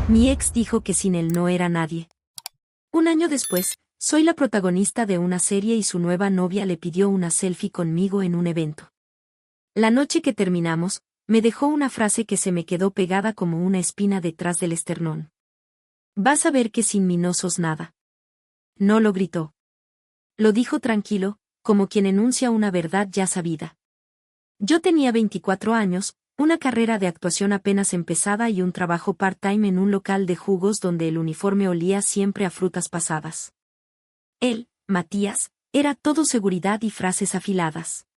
Mi ex dijo que sin él no era nadie. Un año después, soy la protagonista de una serie y su nueva novia le pidió una selfie conmigo en un evento. La noche que terminamos, me dejó una frase que se me quedó pegada como una espina detrás del esternón. Vas a ver que sin mí no sos nada. No lo gritó. Lo dijo tranquilo, como quien enuncia una verdad ya sabida. Yo tenía 24 años, una carrera de actuación apenas empezada y un trabajo part-time en un local de jugos donde el uniforme olía siempre a frutas pasadas. Él, Matías, era todo seguridad y frases afiladas.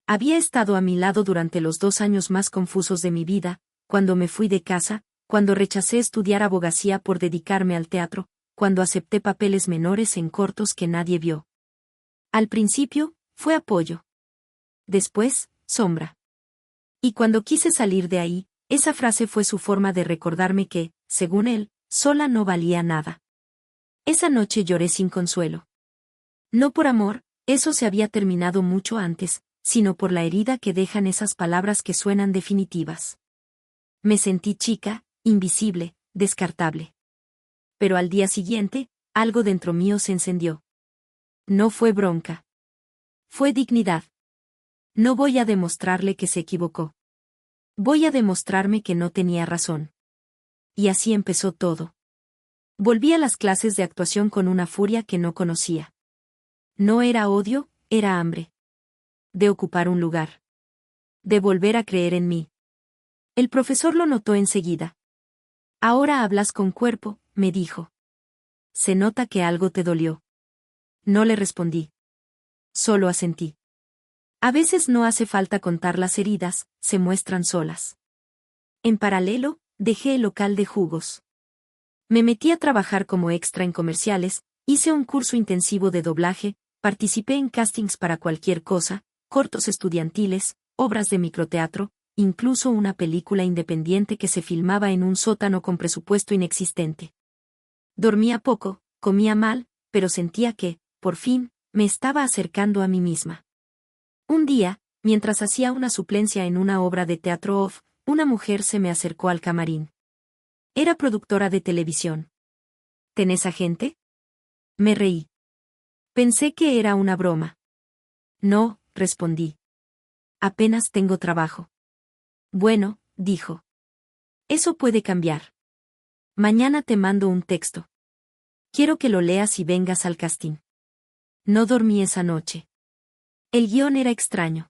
Había estado a mi lado durante los 2 años más confusos de mi vida, cuando me fui de casa, cuando rechacé estudiar abogacía por dedicarme al teatro, cuando acepté papeles menores en cortos que nadie vio. Al principio, fue apoyo. Después, sombra. Y cuando quise salir de ahí, esa frase fue su forma de recordarme que, según él, sola no valía nada. Esa noche lloré sin consuelo. No por amor, eso se había terminado mucho antes, sino por la herida que dejan esas palabras que suenan definitivas. Me sentí chica, invisible, descartable. Pero al día siguiente, algo dentro mío se encendió. No fue bronca. Fue dignidad. No voy a demostrarle que se equivocó. Voy a demostrarme que no tenía razón. Y así empezó todo. Volví a las clases de actuación con una furia que no conocía. No era odio, era hambre. De ocupar un lugar. De volver a creer en mí. El profesor lo notó enseguida. Ahora hablas con cuerpo, me dijo. Se nota que algo te dolió. No le respondí. Solo asentí. A veces no hace falta contar las heridas, se muestran solas. En paralelo, dejé el local de jugos. Me metí a trabajar como extra en comerciales, hice un curso intensivo de doblaje, participé en castings para cualquier cosa, cortos estudiantiles, obras de microteatro, incluso una película independiente que se filmaba en un sótano con presupuesto inexistente. Dormía poco, comía mal, pero sentía que, por fin, me estaba acercando a mí misma. Un día, mientras hacía una suplencia en una obra de teatro off, una mujer se me acercó al camarín. Era productora de televisión. ¿Tenés agente? Me reí. Pensé que era una broma. No, respondí. Apenas tengo trabajo. Bueno, dijo. Eso puede cambiar. Mañana te mando un texto. Quiero que lo leas y vengas al casting. No dormí esa noche. El guión era extraño.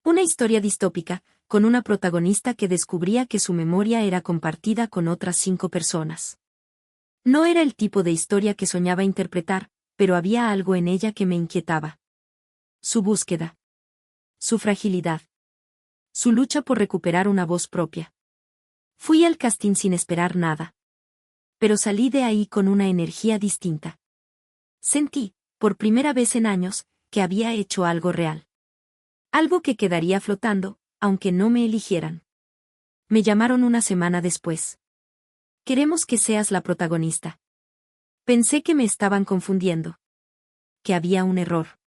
Una historia distópica, con una protagonista que descubría que su memoria era compartida con otras 5 personas. No era el tipo de historia que soñaba interpretar, pero había algo en ella que me inquietaba. Su búsqueda. Su fragilidad. Su lucha por recuperar una voz propia. Fui al casting sin esperar nada. Pero salí de ahí con una energía distinta. Sentí, por primera vez en años, que había hecho algo real. Algo que quedaría flotando, aunque no me eligieran. Me llamaron una semana después. Queremos que seas la protagonista. Pensé que me estaban confundiendo. Que había un error.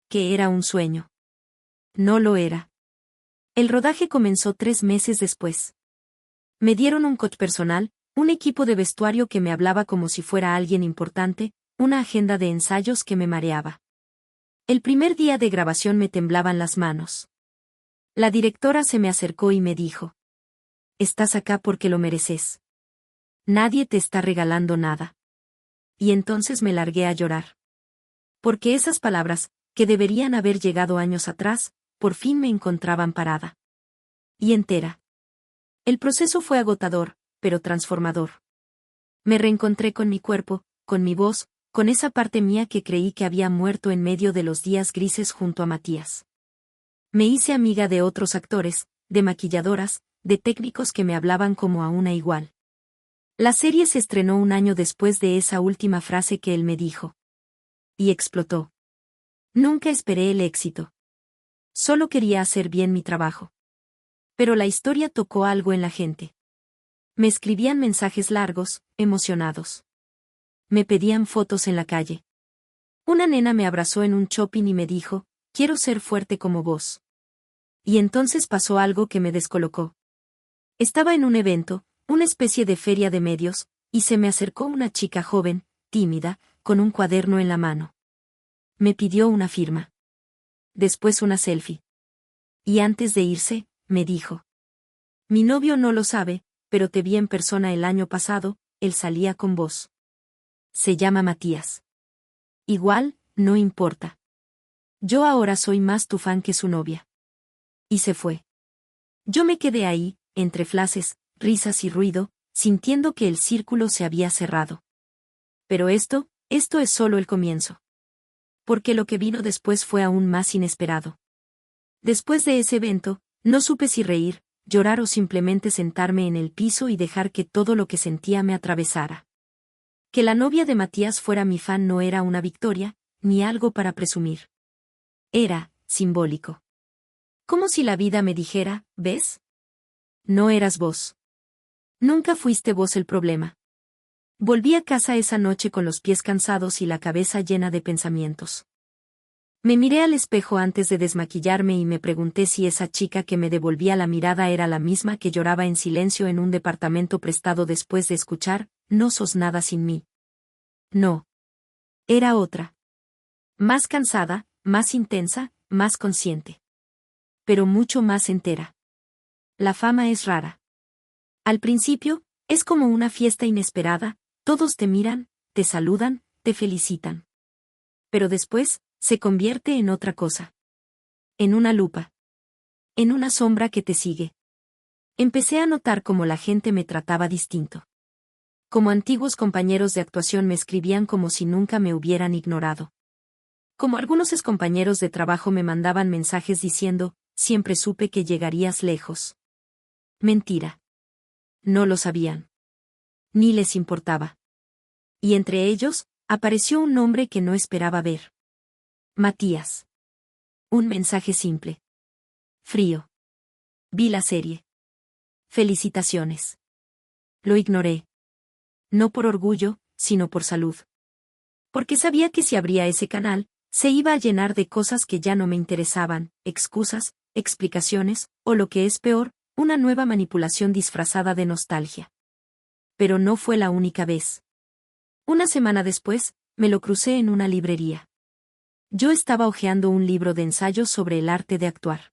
Que era un sueño. No lo era. El rodaje comenzó 3 meses después. Me dieron un coach personal, un equipo de vestuario que me hablaba como si fuera alguien importante, una agenda de ensayos que me mareaba. El primer día de grabación me temblaban las manos. La directora se me acercó y me dijo: Estás acá porque lo mereces. Nadie te está regalando nada. Y entonces me largué a llorar. Porque esas palabras, que deberían haber llegado años atrás, por fin me encontraban parada. Y entera. El proceso fue agotador, pero transformador. Me reencontré con mi cuerpo, con mi voz, con esa parte mía que creí que había muerto en medio de los días grises junto a Matías. Me hice amiga de otros actores, de maquilladoras, de técnicos que me hablaban como a una igual. La serie se estrenó un año después de esa última frase que él me dijo. Y explotó. Nunca esperé el éxito. Solo quería hacer bien mi trabajo. Pero la historia tocó algo en la gente. Me escribían mensajes largos, emocionados. Me pedían fotos en la calle. Una nena me abrazó en un shopping y me dijo: quiero ser fuerte como vos. Y entonces pasó algo que me descolocó. Estaba en un evento, una especie de feria de medios, y se me acercó una chica joven, tímida, con un cuaderno en la mano. Me pidió una firma. Después una selfie. Y antes de irse, me dijo: mi novio no lo sabe, pero te vi en persona el año pasado, él salía con vos. Se llama Matías. Igual, no importa. Yo ahora soy más tu fan que su novia. Y se fue. Yo me quedé ahí, entre flashes, risas y ruido, sintiendo que el círculo se había cerrado. Pero esto es solo el comienzo. Porque lo que vino después fue aún más inesperado. Después de ese evento, no supe si reír, llorar o simplemente sentarme en el piso y dejar que todo lo que sentía me atravesara. Que la novia de Matías fuera mi fan no era una victoria, ni algo para presumir. Era simbólico. Como si la vida me dijera: ¿ves? No eras vos. Nunca fuiste vos el problema. Volví a casa esa noche con los pies cansados y la cabeza llena de pensamientos. Me miré al espejo antes de desmaquillarme y me pregunté si esa chica que me devolvía la mirada era la misma que lloraba en silencio en un departamento prestado después de escuchar: no sos nada sin mí. No. Era otra. Más cansada, más intensa, más consciente. Pero mucho más entera. La fama es rara. Al principio, es como una fiesta inesperada, todos te miran, te saludan, te felicitan. Pero después, se convierte en otra cosa. En una lupa. En una sombra que te sigue. Empecé a notar cómo la gente me trataba distinto. Como antiguos compañeros de actuación me escribían como si nunca me hubieran ignorado. Como algunos excompañeros de trabajo me mandaban mensajes diciendo: siempre supe que llegarías lejos. Mentira. No lo sabían. Ni les importaba. Y entre ellos, apareció un nombre que no esperaba ver. Matías. Un mensaje simple. Frío. Vi la serie. Felicitaciones. Lo ignoré. No por orgullo, sino por salud. Porque sabía que si abría ese canal, se iba a llenar de cosas que ya no me interesaban: excusas, explicaciones, o lo que es peor, una nueva manipulación disfrazada de nostalgia. Pero no fue la única vez. Una semana después, me lo crucé en una librería. Yo estaba hojeando un libro de ensayos sobre el arte de actuar.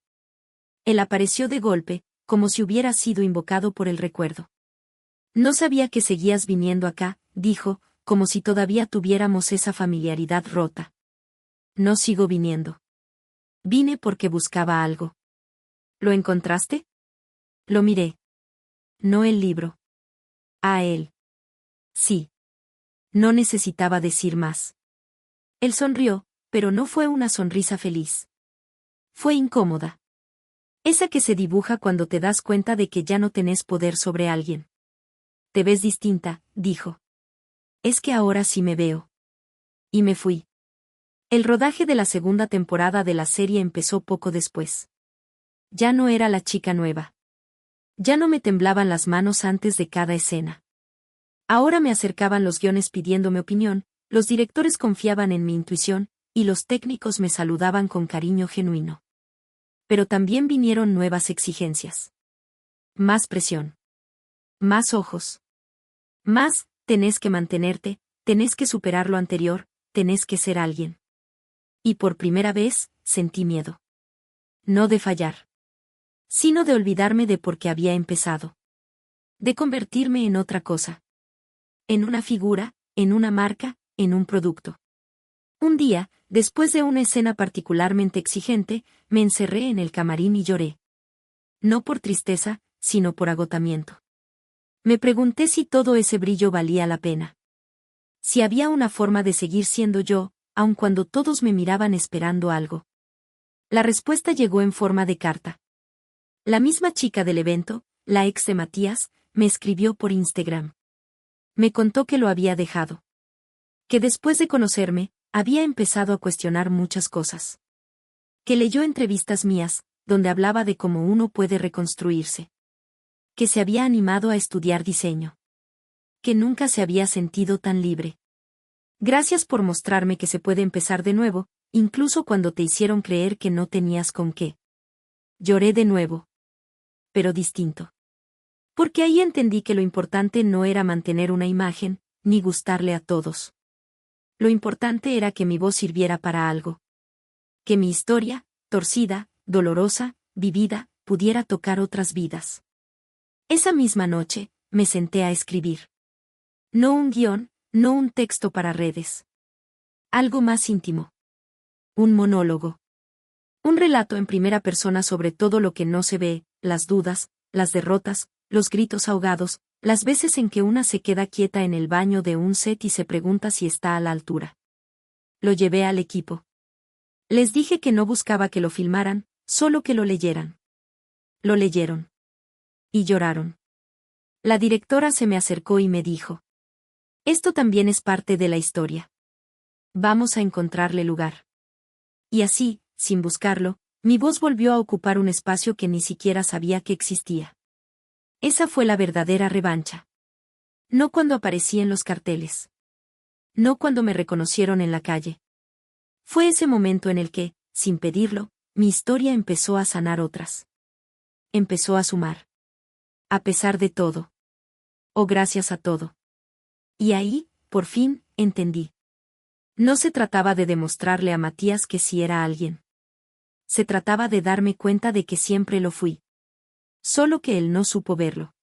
Él apareció de golpe, como si hubiera sido invocado por el recuerdo. No sabía que seguías viniendo acá, dijo, como si todavía tuviéramos esa familiaridad rota. No sigo viniendo. Vine porque buscaba algo. ¿Lo encontraste? Lo miré. No el libro. A él. Sí. No necesitaba decir más. Él sonrió, pero no fue una sonrisa feliz. Fue incómoda. Esa que se dibuja cuando te das cuenta de que ya no tenés poder sobre alguien. Te ves distinta, dijo. Es que ahora sí me veo. Y me fui. El rodaje de la segunda temporada de la serie empezó poco después. Ya no era la chica nueva. Ya no me temblaban las manos antes de cada escena. Ahora me acercaban los guiones pidiéndome opinión, los directores confiaban en mi intuición, y los técnicos me saludaban con cariño genuino. Pero también vinieron nuevas exigencias. Más presión. Más ojos. Más: tenés que mantenerte, tenés que superar lo anterior, tenés que ser alguien. Y por primera vez, sentí miedo. No de fallar. Sino de olvidarme de por qué había empezado. De convertirme en otra cosa. En una figura, en una marca, en un producto. Un día, después de una escena particularmente exigente, me encerré en el camarín y lloré. No por tristeza, sino por agotamiento. Me pregunté si todo ese brillo valía la pena. Si había una forma de seguir siendo yo, aun cuando todos me miraban esperando algo. La respuesta llegó en forma de carta. La misma chica del evento, la ex de Matías, me escribió por Instagram. Me contó que lo había dejado. Que después de conocerme, había empezado a cuestionar muchas cosas. Que leyó entrevistas mías, donde hablaba de cómo uno puede reconstruirse. Que se había animado a estudiar diseño. Que nunca se había sentido tan libre. Gracias por mostrarme que se puede empezar de nuevo, incluso cuando te hicieron creer que no tenías con qué. Lloré de nuevo. Pero distinto. Porque ahí entendí que lo importante no era mantener una imagen, ni gustarle a todos. Lo importante era que mi voz sirviera para algo. Que mi historia, torcida, dolorosa, vivida, pudiera tocar otras vidas. Esa misma noche, me senté a escribir. No un guión, no un texto para redes. Algo más íntimo. Un monólogo. Un relato en primera persona sobre todo lo que no se ve, las dudas, las derrotas, los gritos ahogados, las veces en que una se queda quieta en el baño de un set y se pregunta si está a la altura. Lo llevé al equipo. Les dije que no buscaba que lo filmaran, solo que lo leyeran. Lo leyeron. Y lloraron. La directora se me acercó y me dijo: esto también es parte de la historia. Vamos a encontrarle lugar. Y así, sin buscarlo, mi voz volvió a ocupar un espacio que ni siquiera sabía que existía. Esa fue la verdadera revancha. No cuando aparecí en los carteles. No cuando me reconocieron en la calle. Fue ese momento en el que, sin pedirlo, mi historia empezó a sanar otras. Empezó a sumar. A pesar de todo. O gracias a todo. Y ahí, por fin, entendí. No se trataba de demostrarle a Matías que sí era alguien. Se trataba de darme cuenta de que siempre lo fui. Solo que él no supo verlo.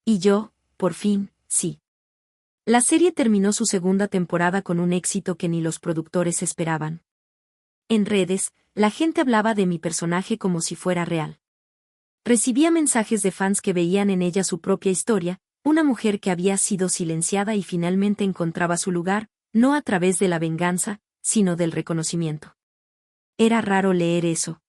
Y yo, por fin, sí. La serie terminó su segunda temporada con un éxito que ni los productores esperaban. En redes, la gente hablaba de mi personaje como si fuera real. Recibía mensajes de fans que veían en ella su propia historia, una mujer que había sido silenciada y finalmente encontraba su lugar, no a través de la venganza, sino del reconocimiento. Era raro leer eso.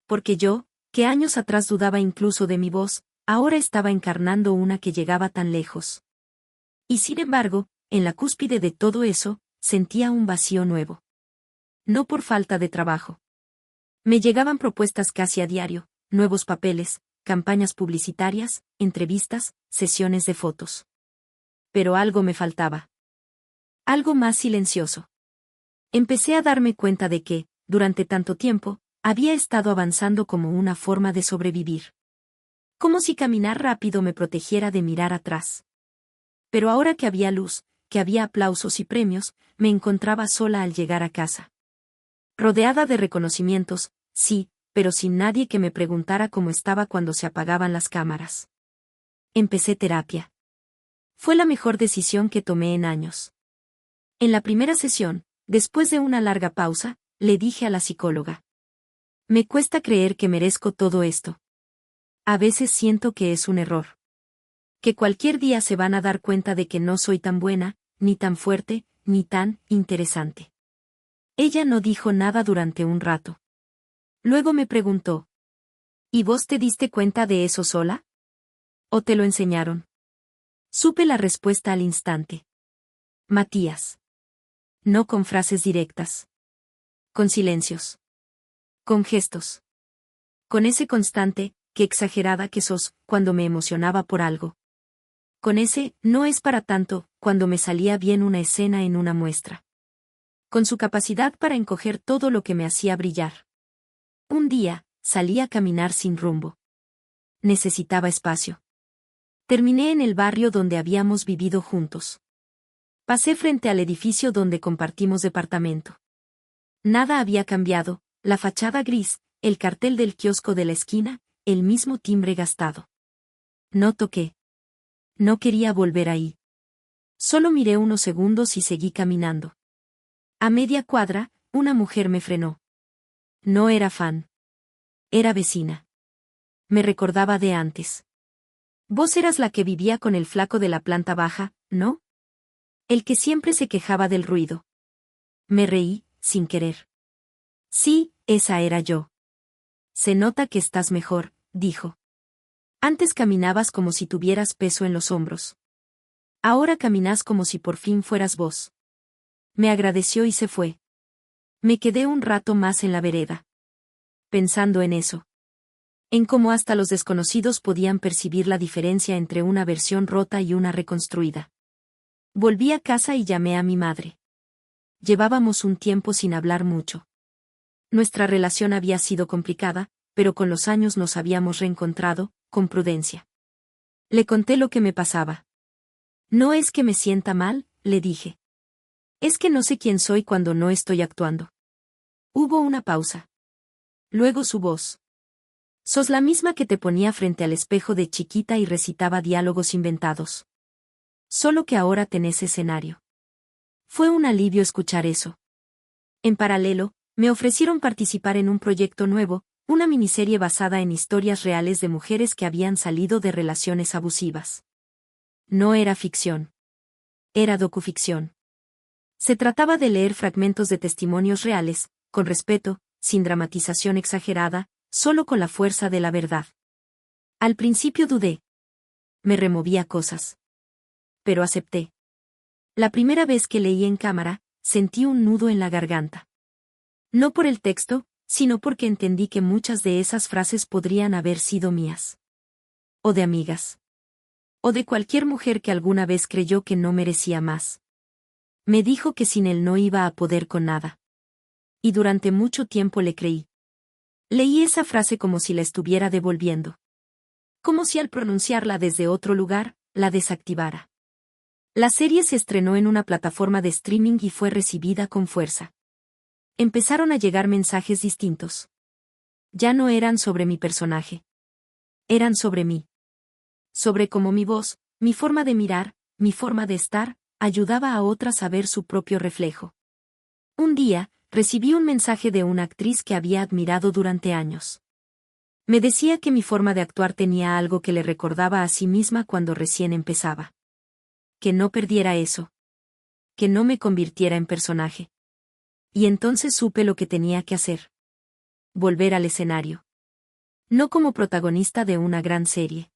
Porque yo, que años atrás dudaba incluso de mi voz, ahora estaba encarnando una que llegaba tan lejos. Y sin embargo, en la cúspide de todo eso, sentía un vacío nuevo. No por falta de trabajo. Me llegaban propuestas casi a diario, nuevos papeles, campañas publicitarias, entrevistas, sesiones de fotos. Pero algo me faltaba. Algo más silencioso. Empecé a darme cuenta de que, durante tanto tiempo, había estado avanzando como una forma de sobrevivir. Como si caminar rápido me protegiera de mirar atrás. Pero ahora que había luz, que había aplausos y premios, me encontraba sola al llegar a casa. Rodeada de reconocimientos, sí, pero sin nadie que me preguntara cómo estaba cuando se apagaban las cámaras. Empecé terapia. Fue la mejor decisión que tomé en años. En la primera sesión, después de una larga pausa, le dije a la psicóloga: me cuesta creer que merezco todo esto. A veces siento que es un error. Que cualquier día se van a dar cuenta de que no soy tan buena, ni tan fuerte, ni tan interesante. Ella no dijo nada durante un rato. Luego me preguntó: ¿y vos te diste cuenta de eso sola? ¿O te lo enseñaron? Supe la respuesta al instante. Matías. No con frases directas. Con silencios. Con gestos. Con ese constante, qué exagerada que sos, cuando me emocionaba por algo. Con ese, no es para tanto, cuando me salía bien una escena en una muestra. Con su capacidad para encoger todo lo que me hacía brillar. Un día, salí a caminar sin rumbo. Necesitaba espacio. Terminé en el barrio donde habíamos vivido juntos. Pasé frente al edificio donde compartimos departamento. Nada había cambiado, la fachada gris, el cartel del kiosco de la esquina, el mismo timbre gastado. No toqué. No quería volver ahí. Solo miré unos segundos y seguí caminando. A media cuadra, una mujer me frenó. No era fan. Era vecina. Me recordaba de antes. Vos eras la que vivía con el flaco de la planta baja, ¿no? El que siempre se quejaba del ruido. Me reí, sin querer. Sí, esa era yo. Se nota que estás mejor, dijo. Antes caminabas como si tuvieras peso en los hombros. Ahora caminas como si por fin fueras vos. Me agradeció y se fue. Me quedé un rato más en la vereda. Pensando en eso. En cómo hasta los desconocidos podían percibir la diferencia entre una versión rota y una reconstruida. Volví a casa y llamé a mi madre. Llevábamos un tiempo sin hablar mucho. Nuestra relación había sido complicada, pero con los años nos habíamos reencontrado, con prudencia. Le conté lo que me pasaba. No es que me sienta mal, le dije. Es que no sé quién soy cuando no estoy actuando. Hubo una pausa. Luego su voz. Sos la misma que te ponía frente al espejo de chiquita y recitaba diálogos inventados. Solo que ahora tenés escenario. Fue un alivio escuchar eso. En paralelo, me ofrecieron participar en un proyecto nuevo, una miniserie basada en historias reales de mujeres que habían salido de relaciones abusivas. No era ficción. Era docuficción. Se trataba de leer fragmentos de testimonios reales, con respeto, sin dramatización exagerada, solo con la fuerza de la verdad. Al principio dudé. Me removía cosas. Pero acepté. La primera vez que leí en cámara, sentí un nudo en la garganta. No por el texto, sino porque entendí que muchas de esas frases podrían haber sido mías. O de amigas. O de cualquier mujer que alguna vez creyó que no merecía más. Me dijo que sin él no iba a poder con nada. Y durante mucho tiempo le creí. Leí esa frase como si la estuviera devolviendo. Como si al pronunciarla desde otro lugar, la desactivara. La serie se estrenó en una plataforma de streaming y fue recibida con fuerza. Empezaron a llegar mensajes distintos. Ya no eran sobre mi personaje. Eran sobre mí. Sobre cómo mi voz, mi forma de mirar, mi forma de estar, ayudaba a otras a ver su propio reflejo. Un día, recibí un mensaje de una actriz que había admirado durante años. Me decía que mi forma de actuar tenía algo que le recordaba a sí misma cuando recién empezaba. Que no perdiera eso. Que no me convirtiera en personaje. Y entonces supe lo que tenía que hacer. Volver al escenario. No como protagonista de una gran serie.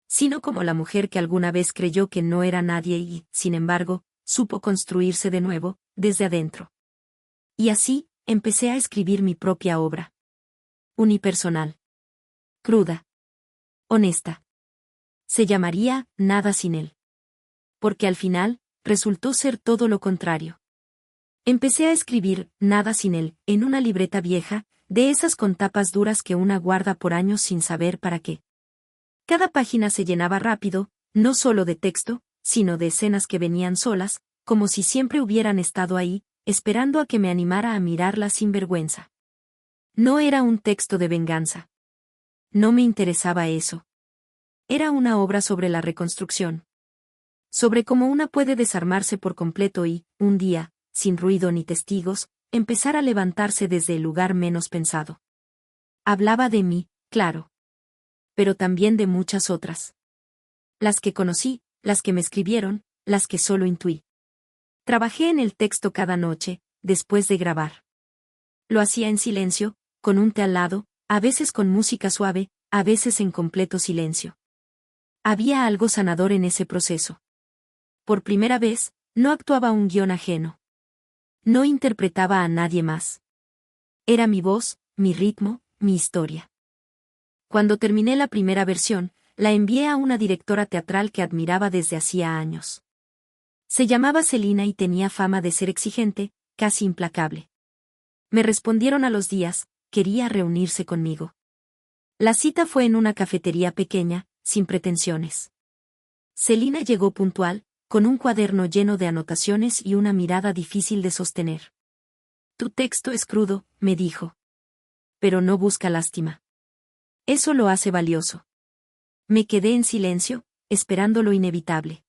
Sino como la mujer que alguna vez creyó que no era nadie y, sin embargo, supo construirse de nuevo, desde adentro. Y así, empecé a escribir mi propia obra. Unipersonal. Cruda. Honesta. Se llamaría Nada sin él. Porque al final, resultó ser todo lo contrario. Empecé a escribir Nada sin él, en una libreta vieja, de esas con tapas duras que una guarda por años sin saber para qué. Cada página se llenaba rápido, no solo de texto, sino de escenas que venían solas, como si siempre hubieran estado ahí, esperando a que me animara a mirarlas sin vergüenza. No era un texto de venganza. No me interesaba eso. Era una obra sobre la reconstrucción. Sobre cómo una puede desarmarse por completo y, un día, sin ruido ni testigos, empezar a levantarse desde el lugar menos pensado. Hablaba de mí, claro. Pero también de muchas otras. Las que conocí, las que me escribieron, las que solo intuí. Trabajé en el texto cada noche, después de grabar. Lo hacía en silencio, con un té al lado, a veces con música suave, a veces en completo silencio. Había algo sanador en ese proceso. Por primera vez, no actuaba un guión ajeno. No interpretaba a nadie más. Era mi voz, mi ritmo, mi historia. Cuando terminé la primera versión, la envié a una directora teatral que admiraba desde hacía años. Se llamaba Celina y tenía fama de ser exigente, casi implacable. Me respondieron a los días, quería reunirse conmigo. La cita fue en una cafetería pequeña, sin pretensiones. Celina llegó puntual, con un cuaderno lleno de anotaciones y una mirada difícil de sostener. Tu texto es crudo, me dijo. Pero no busca lástima. Eso lo hace valioso. Me quedé en silencio, esperando lo inevitable.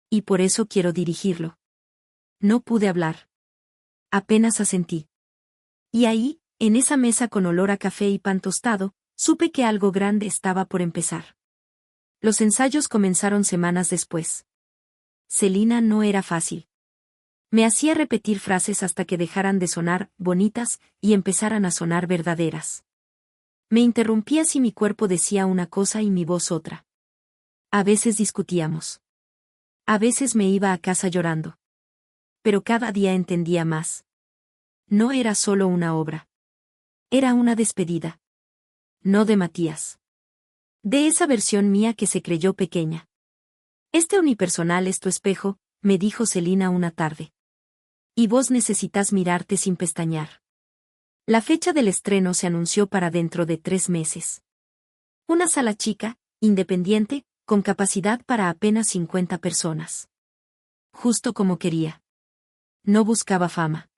Y por eso quiero dirigirlo. No pude hablar. Apenas asentí. Y ahí, en esa mesa con olor a café y pan tostado, supe que algo grande estaba por empezar. Los ensayos comenzaron semanas después. Celina no era fácil. Me hacía repetir frases hasta que dejaran de sonar bonitas y empezaran a sonar verdaderas. Me interrumpía si mi cuerpo decía una cosa y mi voz otra. A veces discutíamos. A veces me iba a casa llorando. Pero cada día entendía más. No era solo una obra. Era una despedida. No de Matías. De esa versión mía que se creyó pequeña. Este unipersonal es tu espejo, me dijo Celina una tarde. Y vos necesitas mirarte sin pestañear. La fecha del estreno se anunció para dentro de 3 meses. Una sala chica, independiente, con capacidad para apenas 50 personas. Justo como quería. No buscaba fama.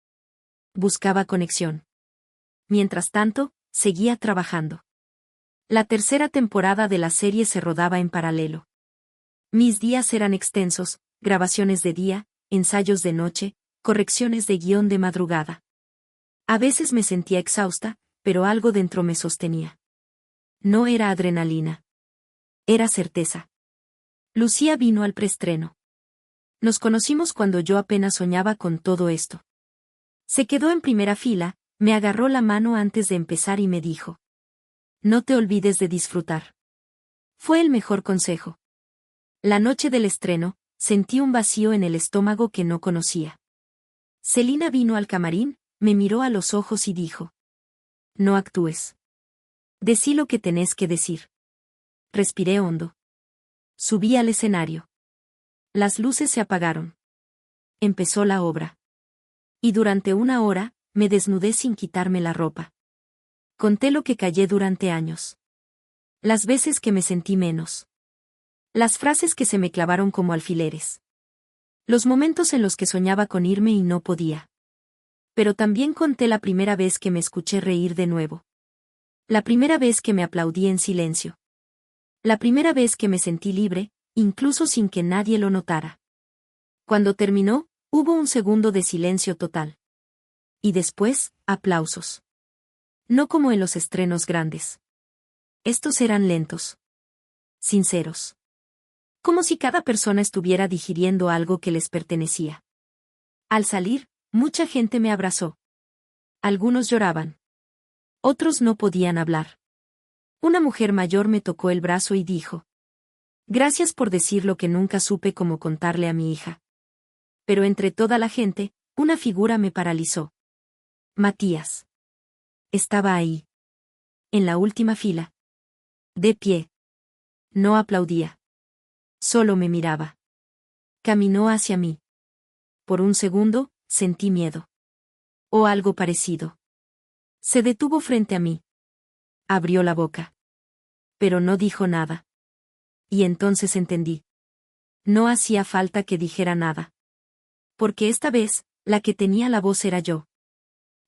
Buscaba conexión. Mientras tanto, seguía trabajando. La tercera temporada de la serie se rodaba en paralelo. Mis días eran extensos, grabaciones de día, ensayos de noche, correcciones de guión de madrugada. A veces me sentía exhausta, pero algo dentro me sostenía. No era adrenalina. Era certeza. Lucía vino al preestreno. Nos conocimos cuando yo apenas soñaba con todo esto. Se quedó en primera fila, me agarró la mano antes de empezar y me dijo: no te olvides de disfrutar. Fue el mejor consejo. La noche del estreno, sentí un vacío en el estómago que no conocía. Celina vino al camarín, me miró a los ojos y dijo: no actúes. Decí lo que tenés que decir. Respiré hondo. Subí al escenario. Las luces se apagaron. Empezó la obra. Y durante 1 hora, me desnudé sin quitarme la ropa. Conté lo que callé durante años. Las veces que me sentí menos. Las frases que se me clavaron como alfileres. Los momentos en los que soñaba con irme y no podía. Pero también conté la primera vez que me escuché reír de nuevo. La primera vez que me aplaudí en silencio. La primera vez que me sentí libre, incluso sin que nadie lo notara. Cuando terminó, hubo un segundo de silencio total. Y después, aplausos. No como en los estrenos grandes. Estos eran lentos. Sinceros. Como si cada persona estuviera digiriendo algo que les pertenecía. Al salir, mucha gente me abrazó. Algunos lloraban. Otros no podían hablar. Una mujer mayor me tocó el brazo y dijo: gracias por decir lo que nunca supe cómo contarle a mi hija. Pero entre toda la gente, una figura me paralizó. Matías. Estaba ahí. En la última fila. De pie. No aplaudía. Solo me miraba. Caminó hacia mí. Por un segundo, sentí miedo. O algo parecido. Se detuvo frente a mí. Abrió la boca. Pero no dijo nada. Y entonces entendí. No hacía falta que dijera nada. Porque esta vez, la que tenía la voz era yo.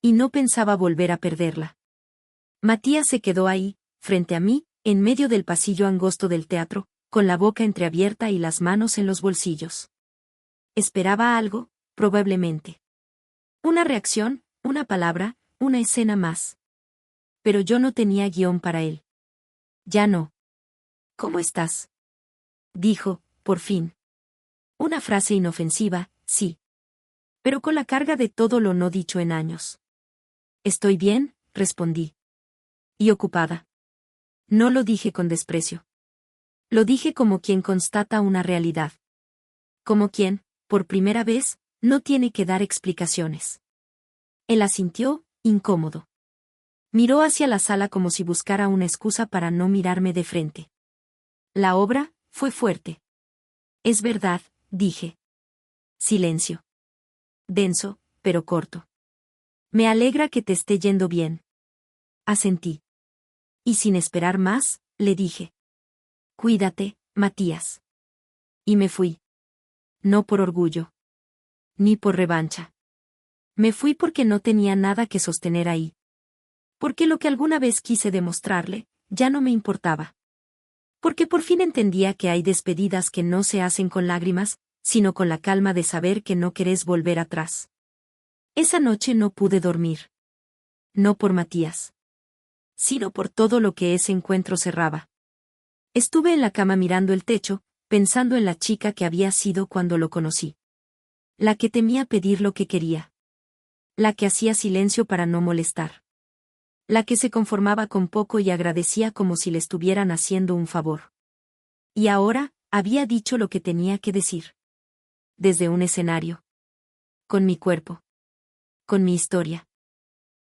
Y no pensaba volver a perderla. Matías se quedó ahí, frente a mí, en medio del pasillo angosto del teatro, con la boca entreabierta y las manos en los bolsillos. Esperaba algo, probablemente. Una reacción, una palabra, una escena más. Pero yo no tenía guión para él. Ya no. ¿Cómo estás? Dijo, por fin. Una frase inofensiva, sí. Pero con la carga de todo lo no dicho en años. Estoy bien, respondí. Y ocupada. No lo dije con desprecio. Lo dije como quien constata una realidad. Como quien, por primera vez, no tiene que dar explicaciones. Él asintió, incómodo. Miró hacia la sala como si buscara una excusa para no mirarme de frente. La obra fue fuerte. Es verdad, dije. Silencio. Denso, pero corto. Me alegra que te esté yendo bien. Asentí. Y sin esperar más, le dije: cuídate, Matías. Y me fui. No por orgullo. Ni por revancha. Me fui porque no tenía nada que sostener ahí. Porque lo que alguna vez quise demostrarle, ya no me importaba. Porque por fin entendía que hay despedidas que no se hacen con lágrimas, sino con la calma de saber que no querés volver atrás. Esa noche no pude dormir. No por Matías. Sino por todo lo que ese encuentro cerraba. Estuve en la cama mirando el techo, pensando en la chica que había sido cuando lo conocí. La que temía pedir lo que quería. La que hacía silencio para no molestar. La que se conformaba con poco y agradecía como si le estuvieran haciendo un favor. Y ahora, había dicho lo que tenía que decir. Desde un escenario. Con mi cuerpo. Con mi historia.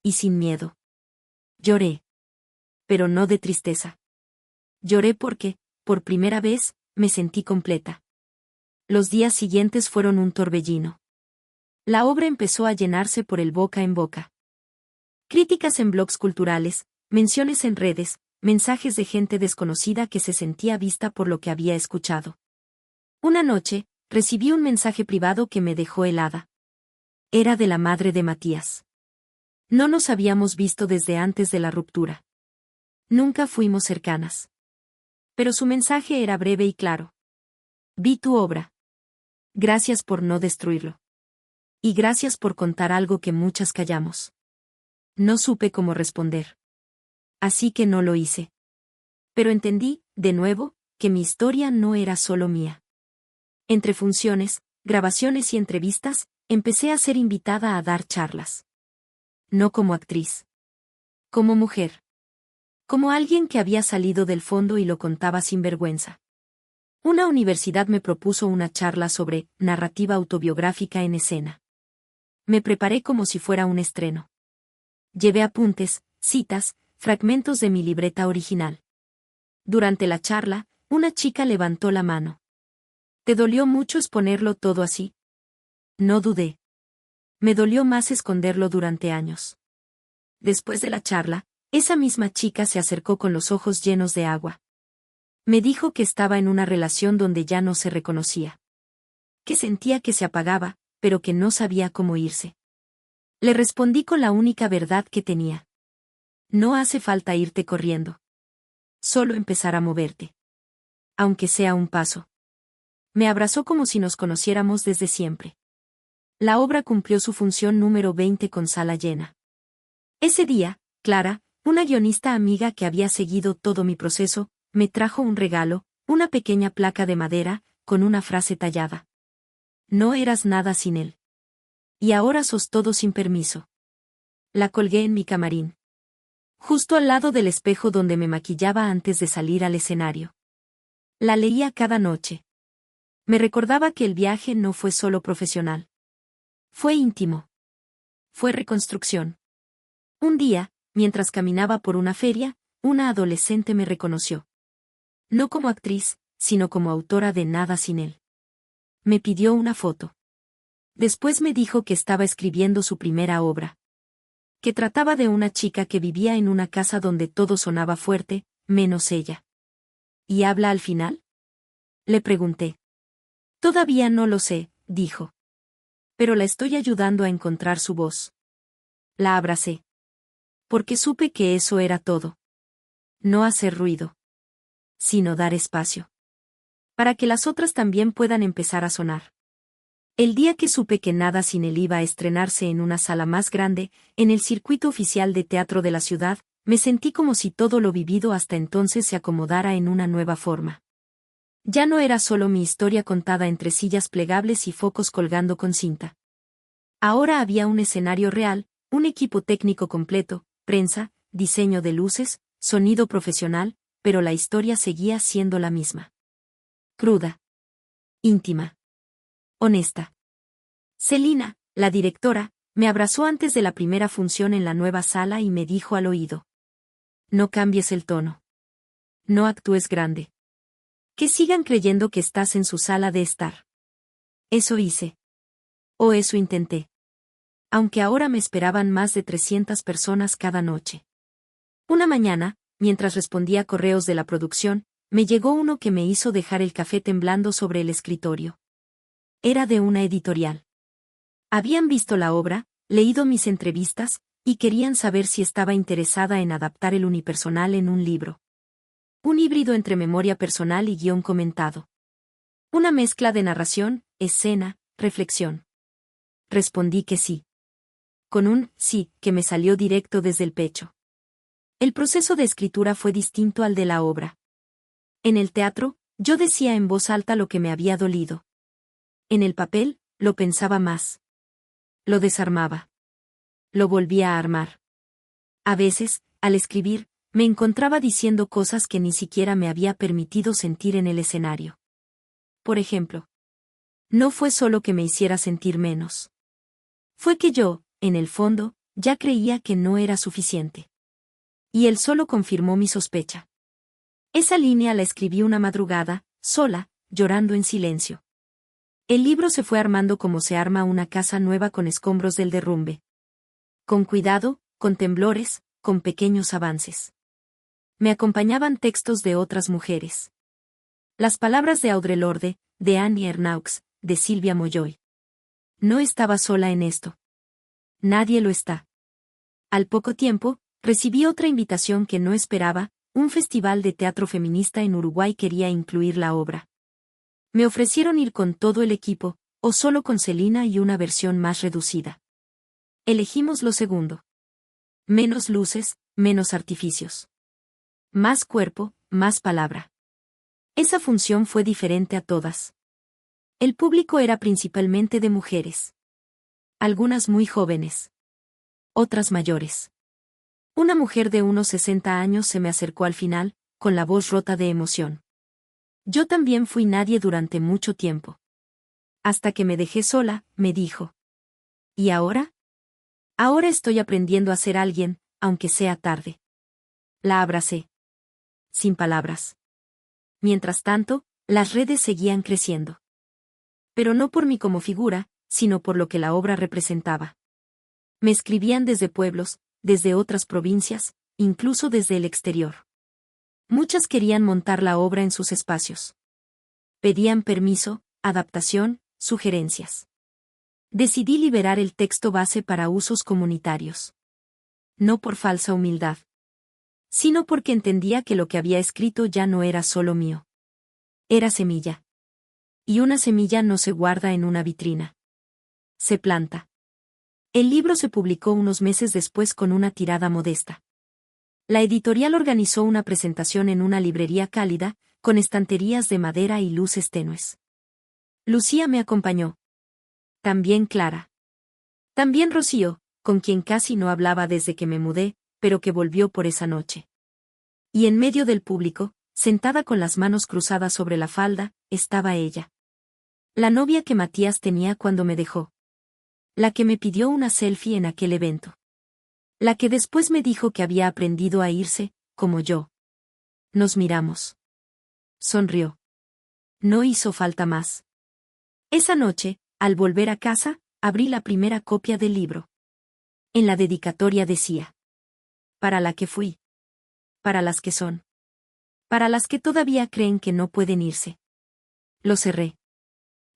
Y sin miedo. Lloré. Pero no de tristeza. Lloré porque, por primera vez, me sentí completa. Los días siguientes fueron un torbellino. La obra empezó a llenarse por el boca en boca. Críticas en blogs culturales, menciones en redes, mensajes de gente desconocida que se sentía vista por lo que había escuchado. Una noche, recibí un mensaje privado que me dejó helada. Era de la madre de Matías. No nos habíamos visto desde antes de la ruptura. Nunca fuimos cercanas. Pero su mensaje era breve y claro. Vi tu obra. Gracias por no destruirlo. Y gracias por contar algo que muchas callamos. No supe cómo responder. Así que no lo hice. Pero entendí, de nuevo, que mi historia no era solo mía. Entre funciones, grabaciones y entrevistas, empecé a ser invitada a dar charlas. No como actriz. Como mujer. Como alguien que había salido del fondo y lo contaba sin vergüenza. Una universidad me propuso una charla sobre narrativa autobiográfica en escena. Me preparé como si fuera un estreno. Llevé apuntes, citas, fragmentos de mi libreta original. Durante la charla, una chica levantó la mano. ¿Te dolió mucho exponerlo todo así? No dudé. Me dolió más esconderlo durante años. Después de la charla, esa misma chica se acercó con los ojos llenos de agua. Me dijo que estaba en una relación donde ya no se reconocía. Que sentía que se apagaba, pero que no sabía cómo irse. Le respondí con la única verdad que tenía. No hace falta irte corriendo. Solo empezar a moverte. Aunque sea un paso. Me abrazó como si nos conociéramos desde siempre. La obra cumplió su función número 20 con sala llena. Ese día, Clara, una guionista amiga que había seguido todo mi proceso, me trajo un regalo, una pequeña placa de madera, con una frase tallada. No eras nada sin él. Y ahora sos todo sin permiso. La colgué en mi camarín. Justo al lado del espejo donde me maquillaba antes de salir al escenario. La leía cada noche. Me recordaba que el viaje no fue solo profesional. Fue íntimo. Fue reconstrucción. Un día, mientras caminaba por una feria, una adolescente me reconoció. No como actriz, sino como autora de Nada sin él. Me pidió una foto. Después me dijo que estaba escribiendo su primera obra. Que trataba de una chica que vivía en una casa donde todo sonaba fuerte, menos ella. ¿Y habla al final? Le pregunté. Todavía no lo sé, dijo. Pero la estoy ayudando a encontrar su voz. La abracé. Porque supe que eso era todo. No hacer ruido. Sino dar espacio. Para que las otras también puedan empezar a sonar. El día que supe que Nada sin él iba a estrenarse en una sala más grande, en el circuito oficial de teatro de la ciudad, me sentí como si todo lo vivido hasta entonces se acomodara en una nueva forma. Ya no era solo mi historia contada entre sillas plegables y focos colgando con cinta. Ahora había un escenario real, un equipo técnico completo, prensa, diseño de luces, sonido profesional, pero la historia seguía siendo la misma. Cruda. Íntima. Honesta. Celina, la directora, me abrazó antes de la primera función en la nueva sala y me dijo al oído. No cambies el tono. No actúes grande. Que sigan creyendo que estás en su sala de estar. Eso hice. O eso intenté. Aunque ahora me esperaban más de 300 personas cada noche. Una mañana, mientras respondía correos de la producción, me llegó uno que me hizo dejar el café temblando sobre el escritorio. Era de una editorial. Habían visto la obra, leído mis entrevistas, y querían saber si estaba interesada en adaptar el unipersonal en un libro. Un híbrido entre memoria personal y guión comentado. Una mezcla de narración, escena, reflexión. Respondí que sí. Con un sí que me salió directo desde el pecho. El proceso de escritura fue distinto al de la obra. En el teatro, yo decía en voz alta lo que me había dolido. En el papel, lo pensaba más. Lo desarmaba. Lo volvía a armar. A veces, al escribir, me encontraba diciendo cosas que ni siquiera me había permitido sentir en el escenario. Por ejemplo, no fue solo que me hiciera sentir menos. Fue que yo, en el fondo, ya creía que no era suficiente. Y él solo confirmó mi sospecha. Esa línea la escribí una madrugada, sola, llorando en silencio. El libro se fue armando como se arma una casa nueva con escombros del derrumbe. Con cuidado, con temblores, con pequeños avances. Me acompañaban textos de otras mujeres. Las palabras de Audre Lorde, de Annie Ernaux, de Silvia Molloy. No estaba sola en esto. Nadie lo está. Al poco tiempo, recibí otra invitación que no esperaba, un festival de teatro feminista en Uruguay quería incluir la obra. Me ofrecieron ir con todo el equipo, o solo con Celina y una versión más reducida. Elegimos lo segundo. Menos luces, menos artificios. Más cuerpo, más palabra. Esa función fue diferente a todas. El público era principalmente de mujeres. Algunas muy jóvenes. Otras mayores. Una mujer de unos 60 años se me acercó al final, con la voz rota de emoción. Yo también fui nadie durante mucho tiempo. Hasta que me dejé sola, me dijo. ¿Y ahora? Ahora estoy aprendiendo a ser alguien, aunque sea tarde. La abracé. Sin palabras. Mientras tanto, las redes seguían creciendo. Pero no por mí como figura, sino por lo que la obra representaba. Me escribían desde pueblos, desde otras provincias, incluso desde el exterior. Muchas querían montar la obra en sus espacios. Pedían permiso, adaptación, sugerencias. Decidí liberar el texto base para usos comunitarios. No por falsa humildad, sino porque entendía que lo que había escrito ya no era solo mío. Era semilla. Y una semilla no se guarda en una vitrina. Se planta. El libro se publicó unos meses después con una tirada modesta. La editorial organizó una presentación en una librería cálida, con estanterías de madera y luces tenues. Lucía me acompañó. También Clara. También Rocío, con quien casi no hablaba desde que me mudé, pero que volvió por esa noche. Y en medio del público, sentada con las manos cruzadas sobre la falda, estaba ella. La novia que Matías tenía cuando me dejó. La que me pidió una selfie en aquel evento. La que después me dijo que había aprendido a irse, como yo. Nos miramos. Sonrió. No hizo falta más. Esa noche, al volver a casa, abrí la primera copia del libro. En la dedicatoria decía: para la que fui. Para las que son. Para las que todavía creen que no pueden irse. Lo cerré.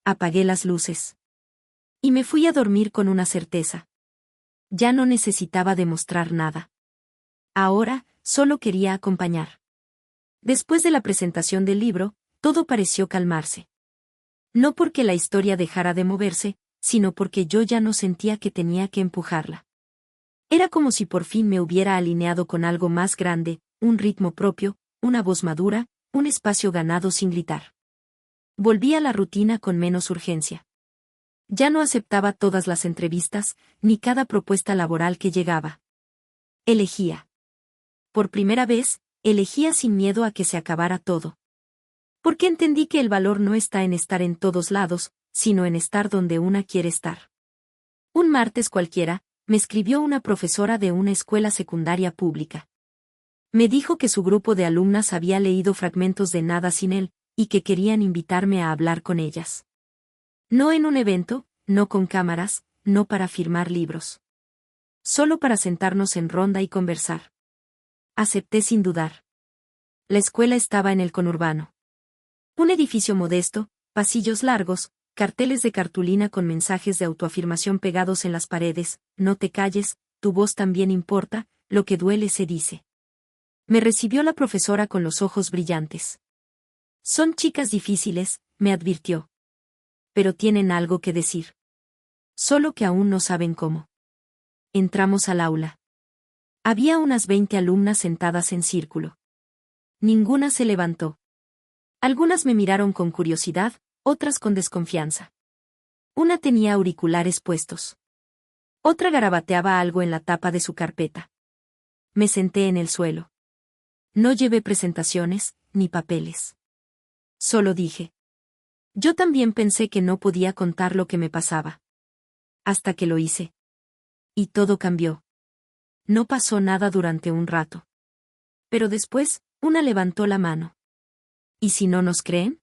Apagué las luces. Y me fui a dormir con una certeza. Ya no necesitaba demostrar nada. Ahora, solo quería acompañar. Después de la presentación del libro, todo pareció calmarse. No porque la historia dejara de moverse, sino porque yo ya no sentía que tenía que empujarla. Era como si por fin me hubiera alineado con algo más grande, un ritmo propio, una voz madura, un espacio ganado sin gritar. Volví a la rutina con menos urgencia. Ya no aceptaba todas las entrevistas, ni cada propuesta laboral que llegaba. Elegía. Por primera vez, elegía sin miedo a que se acabara todo. Porque entendí que el valor no está en estar en todos lados, sino en estar donde una quiere estar. Un martes cualquiera, me escribió una profesora de una escuela secundaria pública. Me dijo que su grupo de alumnas había leído fragmentos de Nada sin él, y que querían invitarme a hablar con ellas. No en un evento, no con cámaras, no para firmar libros. Solo para sentarnos en ronda y conversar. Acepté sin dudar. La escuela estaba en el conurbano. Un edificio modesto, pasillos largos, carteles de cartulina con mensajes de autoafirmación pegados en las paredes: no te calles, tu voz también importa, lo que duele se dice. Me recibió la profesora con los ojos brillantes. Son chicas difíciles, me advirtió. Pero tienen algo que decir. Solo que aún no saben cómo. Entramos al aula. Había unas 20 alumnas sentadas en círculo. Ninguna se levantó. Algunas me miraron con curiosidad, otras con desconfianza. Una tenía auriculares puestos. Otra garabateaba algo en la tapa de su carpeta. Me senté en el suelo. No llevé presentaciones, ni papeles. Solo dije. Yo también pensé que no podía contar lo que me pasaba. Hasta que lo hice. Y todo cambió. No pasó nada durante un rato. Pero después, una levantó la mano. ¿Y si no nos creen?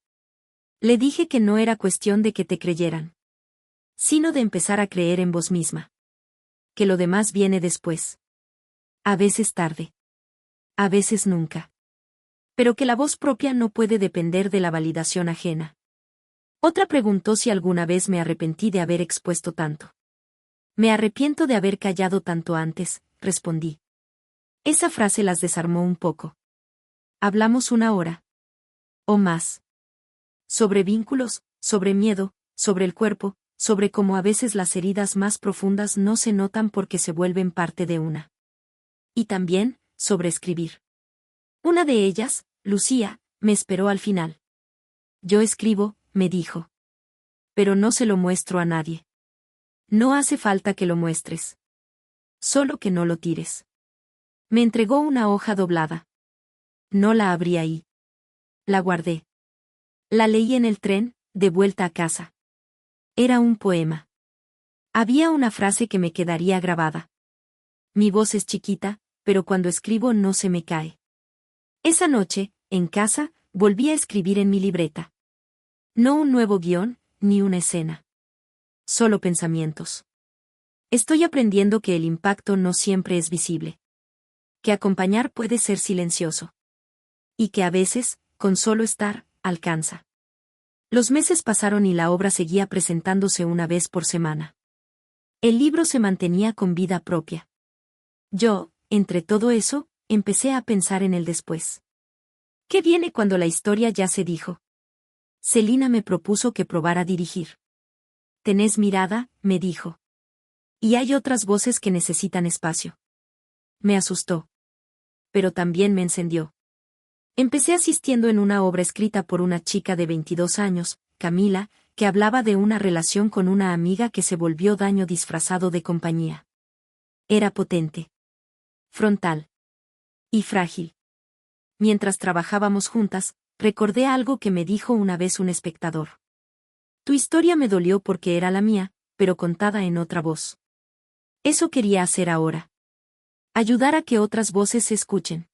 Le dije que no era cuestión de que te creyeran, sino de empezar a creer en vos misma. Que lo demás viene después. A veces tarde. A veces nunca. pero que la voz propia no puede depender de la validación ajena. Otra preguntó si alguna vez me arrepentí de haber expuesto tanto. Me arrepiento de haber callado tanto antes, respondí. Esa frase las desarmó un poco. Hablamos una hora. O más. Sobre vínculos, sobre miedo, sobre el cuerpo, sobre cómo a veces las heridas más profundas no se notan porque se vuelven parte de una. Y también, sobre escribir. Una de ellas, Lucía, me esperó al final. Yo escribo, me dijo. Pero no se lo muestro a nadie. No hace falta que lo muestres. Solo que no lo tires. Me entregó una hoja doblada. No la abrí ahí. La guardé. La leí en el tren, de vuelta a casa. Era un poema. Había una frase que me quedaría grabada. Mi voz es chiquita, pero cuando escribo no se me cae. Esa noche, en casa, volví a escribir en mi libreta. No un nuevo guión, ni una escena. Solo pensamientos. Estoy aprendiendo que el impacto no siempre es visible. Que acompañar puede ser silencioso. Y que a veces, con solo estar, alcanza. Los meses pasaron y la obra seguía presentándose una vez por semana. El libro se mantenía con vida propia. Yo, entre todo eso, empecé a pensar en el después. ¿Qué viene cuando la historia ya se dijo? Celina me propuso que probara dirigir. Tenés mirada, me dijo. Y hay otras voces que necesitan espacio. Me asustó. Pero también me encendió. Empecé asistiendo en una obra escrita por una chica de 22 años, Camila, que hablaba de una relación con una amiga que se volvió daño disfrazado de compañía. Era potente. Frontal. Y frágil. Mientras trabajábamos juntas, recordé algo que me dijo una vez un espectador. Tu historia me dolió porque era la mía, pero contada en otra voz. Eso quería hacer ahora. Ayudar a que otras voces se escuchen.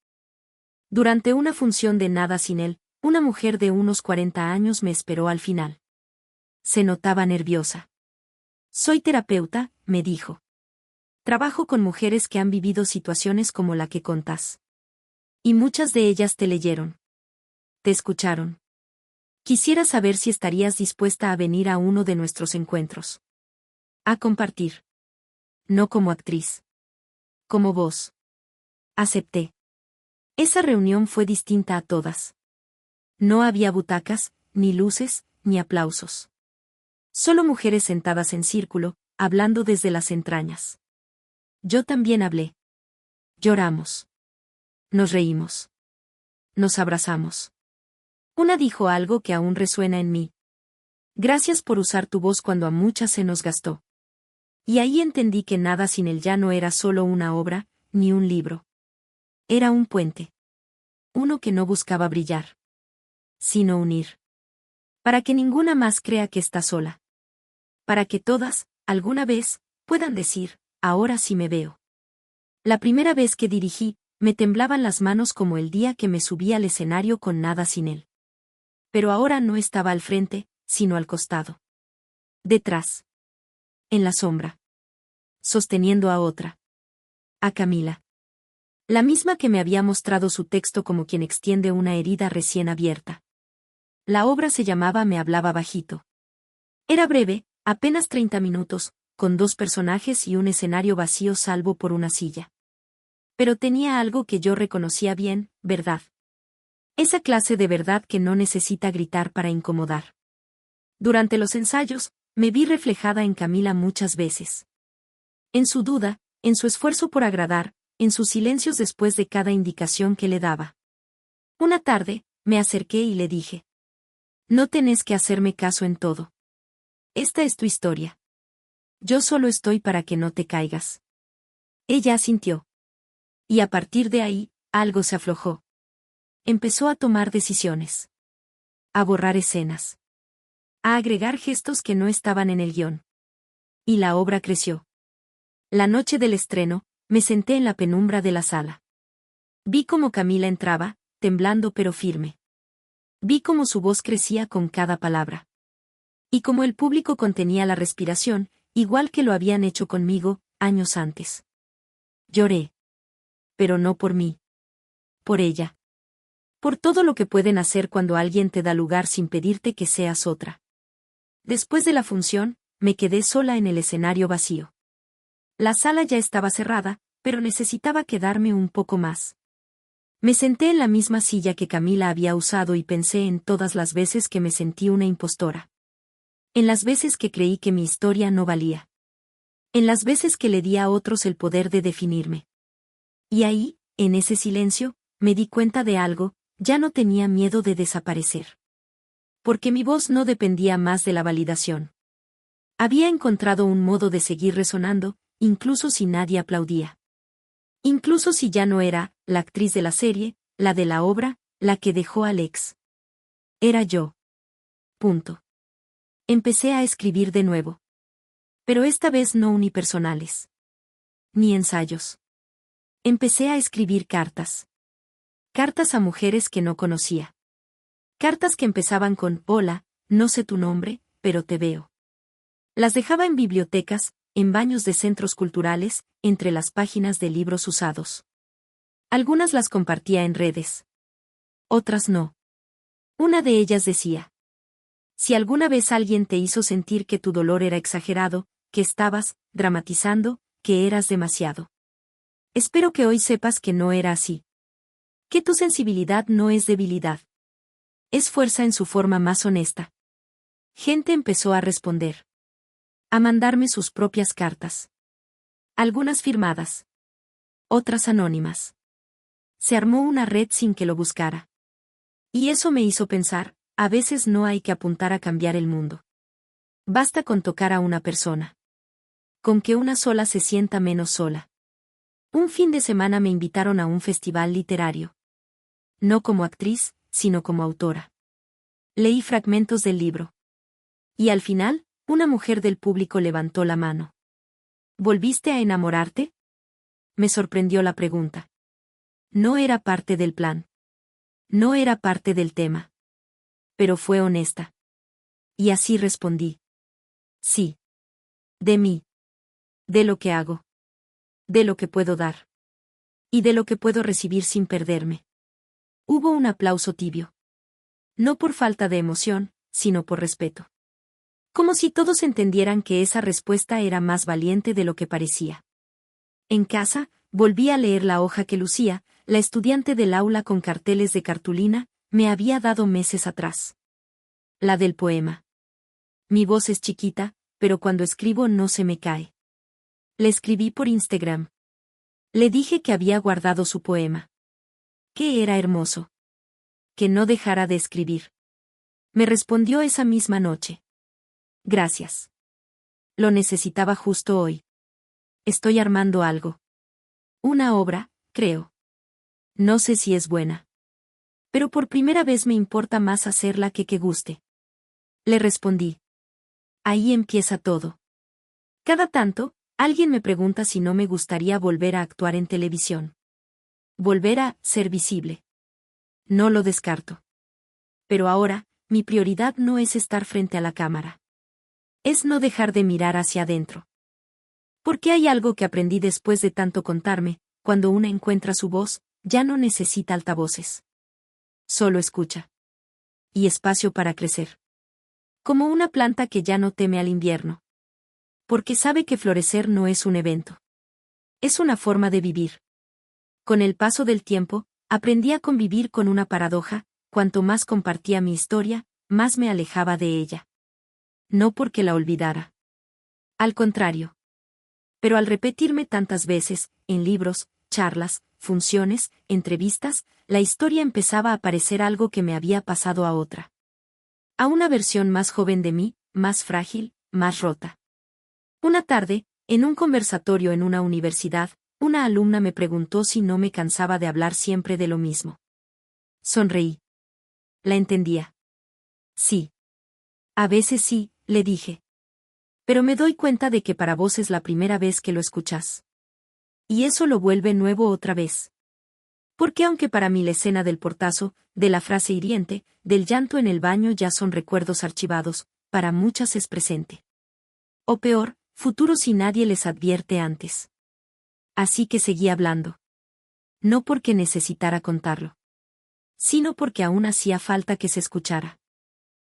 Durante una función de Nada sin él, una mujer de unos 40 años me esperó al final. Se notaba nerviosa. Soy terapeuta, me dijo. Trabajo con mujeres que han vivido situaciones como la que contás. Y muchas de ellas te leyeron. Te escucharon. Quisiera saber si estarías dispuesta a venir a uno de nuestros encuentros. A compartir. No como actriz. Como vos. Acepté. Esa reunión fue distinta a todas. No había butacas, ni luces, ni aplausos. Solo mujeres sentadas en círculo, hablando desde las entrañas. Yo también hablé. Lloramos. Nos reímos. Nos abrazamos. Una dijo algo que aún resuena en mí. Gracias por usar tu voz cuando a muchas se nos gastó. Y ahí entendí que Nada sin él ya no era solo una obra, ni un libro. Era un puente. Uno que no buscaba brillar, sino unir. Para que ninguna más crea que está sola. Para que todas, alguna vez, puedan decir, ahora sí me veo. La primera vez que dirigí, me temblaban las manos como el día que me subí al escenario con Nada sin él. Pero ahora no estaba al frente, sino al costado. Detrás. En la sombra. Sosteniendo a otra. A Camila. La misma que me había mostrado su texto como quien extiende una herida recién abierta. La obra se llamaba Me hablaba bajito. Era breve, apenas 30 minutos, con 2 personajes y un escenario vacío salvo por una silla. Pero tenía algo que yo reconocía bien, verdad. Esa clase de verdad que no necesita gritar para incomodar. Durante los ensayos, me vi reflejada en Camila muchas veces. En su duda, en su esfuerzo por agradar, en sus silencios después de cada indicación que le daba. Una tarde, me acerqué y le dije. No tenés que hacerme caso en todo. Esta es tu historia. Yo solo estoy para que no te caigas. Ella asintió. Y a partir de ahí, algo se aflojó. Empezó a tomar decisiones. A borrar escenas. A agregar gestos que no estaban en el guión. Y la obra creció. La noche del estreno, me senté en la penumbra de la sala. Vi cómo Camila entraba, temblando pero firme. Vi cómo su voz crecía con cada palabra. Y cómo el público contenía la respiración, igual que lo habían hecho conmigo, años antes. Lloré. Pero no por mí. Por ella. Por todo lo que pueden hacer cuando alguien te da lugar sin pedirte que seas otra. Después de la función, me quedé sola en el escenario vacío. La sala ya estaba cerrada, pero necesitaba quedarme un poco más. Me senté en la misma silla que Camila había usado y pensé en todas las veces que me sentí una impostora. En las veces que creí que mi historia no valía. En las veces que le di a otros el poder de definirme. Y ahí, en ese silencio, me di cuenta de algo, ya no tenía miedo de desaparecer. Porque mi voz no dependía más de la validación. Había encontrado un modo de seguir resonando, incluso si nadie aplaudía. Incluso si ya no era la actriz de la serie, la de la obra, la que dejó al ex. Era yo. Punto. Empecé a escribir de nuevo. Pero esta vez no unipersonales. Ni ensayos. Empecé a escribir cartas. Cartas a mujeres que no conocía. Cartas que empezaban con: hola, no sé tu nombre, pero te veo. Las dejaba en bibliotecas, en baños de centros culturales, entre las páginas de libros usados. Algunas las compartía en redes. Otras no. Una de ellas decía: si alguna vez alguien te hizo sentir que tu dolor era exagerado, que estabas dramatizando, que eras demasiado. Espero que hoy sepas que no era así. Que tu sensibilidad no es debilidad. Es fuerza en su forma más honesta. Gente empezó a responder. A mandarme sus propias cartas. Algunas firmadas. Otras anónimas. Se armó una red sin que lo buscara. Y eso me hizo pensar, a veces no hay que apuntar a cambiar el mundo. Basta con tocar a una persona. Con que una sola se sienta menos sola. Un fin de semana me invitaron a un festival literario. No como actriz, sino como autora. Leí fragmentos del libro. Y al final, una mujer del público levantó la mano. ¿Volviste a enamorarte? Me sorprendió la pregunta. No era parte del plan. No era parte del tema. Pero fue honesta. Y así respondí. Sí. De mí. De lo que hago. De lo que puedo dar. Y de lo que puedo recibir sin perderme. Hubo un aplauso tibio. No por falta de emoción, sino por respeto. Como si todos entendieran que esa respuesta era más valiente de lo que parecía. En casa, volví a leer la hoja que Lucía, la estudiante del aula con carteles de cartulina, me había dado meses atrás. La del poema. Mi voz es chiquita, pero cuando escribo no se me cae. Le escribí por Instagram. Le dije que había guardado su poema. Que era hermoso. Que no dejara de escribir. Me respondió esa misma noche. Gracias. Lo necesitaba justo hoy. Estoy armando algo. Una obra, creo. No sé si es buena. Pero por primera vez me importa más hacerla que guste. Le respondí. Ahí empieza todo. Cada tanto, alguien me pregunta si no me gustaría volver a actuar en televisión. Volver a ser visible. No lo descarto. Pero ahora, mi prioridad no es estar frente a la cámara. Es no dejar de mirar hacia adentro. Porque hay algo que aprendí después de tanto contarme: cuando una encuentra su voz, ya no necesita altavoces. Solo escucha. Y espacio para crecer. Como una planta que ya no teme al invierno. Porque sabe que florecer no es un evento. Es una forma de vivir. Con el paso del tiempo, aprendí a convivir con una paradoja: cuanto más compartía mi historia, más me alejaba de ella. No porque la olvidara. Al contrario. Pero al repetirme tantas veces, en libros, charlas, funciones, entrevistas, la historia empezaba a parecer algo que me había pasado a otra. A una versión más joven de mí, más frágil, más rota. Una tarde, en un conversatorio en una universidad, una alumna me preguntó si no me cansaba de hablar siempre de lo mismo. Sonreí. La entendía. Sí. A veces sí, le dije. Pero me doy cuenta de que para vos es la primera vez que lo escuchas. Y eso lo vuelve nuevo otra vez. Porque aunque para mí la escena del portazo, de la frase hiriente, del llanto en el baño ya son recuerdos archivados, para muchas es presente. O peor, futuro si nadie les advierte antes. Así que seguí hablando. No porque necesitara contarlo. sino porque aún hacía falta que se escuchara.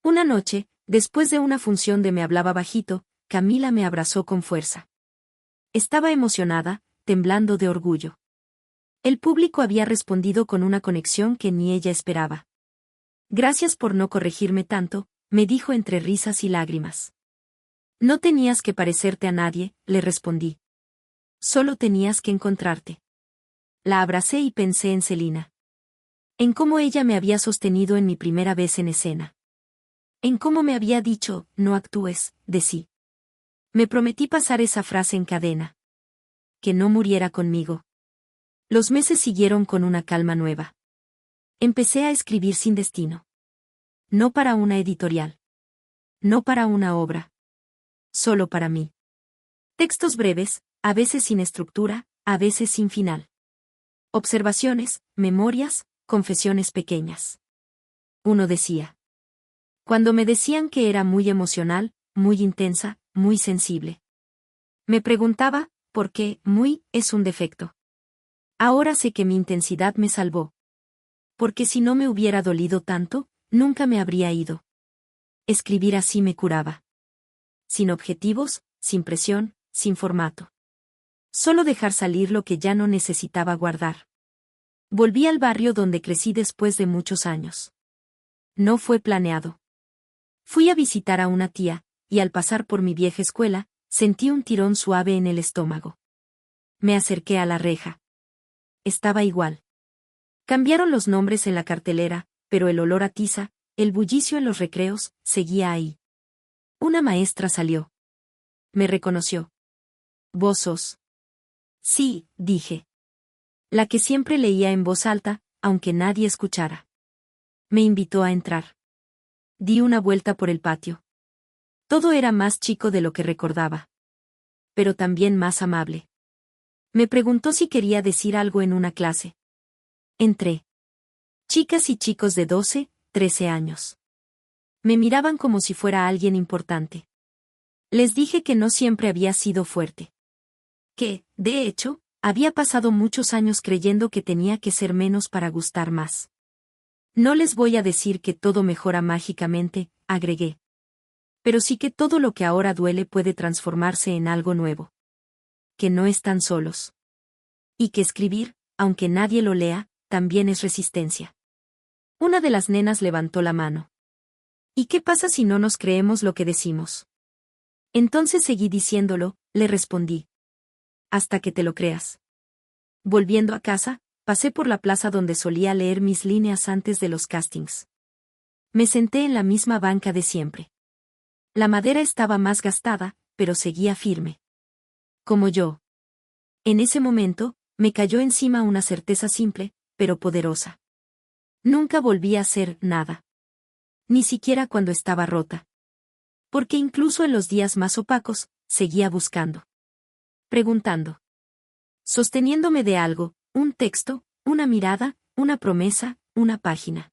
Una noche, después de una función de Me hablaba bajito, Camila me abrazó con fuerza. Estaba emocionada, temblando de orgullo. El público había respondido con una conexión que ni ella esperaba. Gracias por no corregirme tanto, me dijo entre risas y lágrimas. No tenías que parecerte a nadie, le respondí. Solo tenías que encontrarte. La abracé y pensé en Celina. En cómo ella me había sostenido en mi primera vez en escena. En cómo me había dicho, no actúes, de sí. Me prometí pasar esa frase en cadena. Que no muriera conmigo. Los meses siguieron con una calma nueva. Empecé a escribir sin destino. No para una editorial. No para una obra. Solo para mí. Textos breves, a veces sin estructura, a veces sin final. Observaciones, memorias, confesiones pequeñas. Uno decía. Cuando me decían que era muy emocional, muy intensa, muy sensible. Me preguntaba, ¿por qué muy es un defecto? Ahora sé que mi intensidad me salvó. Porque si no me hubiera dolido tanto, nunca me habría ido. Escribir así me curaba. Sin objetivos, sin presión, sin formato. Solo dejar salir lo que ya no necesitaba guardar. Volví al barrio donde crecí después de muchos años. No fue planeado. Fui a visitar a una tía, y al pasar por mi vieja escuela, sentí un tirón suave en el estómago. Me acerqué a la reja. Estaba igual. Cambiaron los nombres en la cartelera, pero el olor a tiza, el bullicio en los recreos, seguía ahí. Una maestra salió. Me reconoció. ¿Vos sos? Sí, dije. La que siempre leía en voz alta, aunque nadie escuchara. Me invitó a entrar. Di una vuelta por el patio. Todo era más chico de lo que recordaba. Pero también más amable. Me preguntó si quería decir algo en una clase. Entré. Chicas y chicos de 12, 13 años. Me miraban como si fuera alguien importante. Les dije que no siempre había sido fuerte. Que, de hecho, había pasado muchos años creyendo que tenía que ser menos para gustar más. No les voy a decir que todo mejora mágicamente, agregué. Pero sí que todo lo que ahora duele puede transformarse en algo nuevo. Que no están solos. Y que escribir, aunque nadie lo lea, también es resistencia. Una de las nenas levantó la mano. ¿Y qué pasa si no nos creemos lo que decimos? Entonces seguí diciéndolo, le respondí. Hasta que te lo creas. Volviendo a casa, pasé por la plaza donde solía leer mis líneas antes de los castings. Me senté en la misma banca de siempre. La madera estaba más gastada, pero seguía firme. Como yo. En ese momento, me cayó encima una certeza simple, pero poderosa. Nunca volví a hacer nada. Ni siquiera cuando estaba rota. Porque incluso en los días más opacos, seguía buscando. Preguntando. Sosteniéndome de algo, un texto, una mirada, una promesa, una página.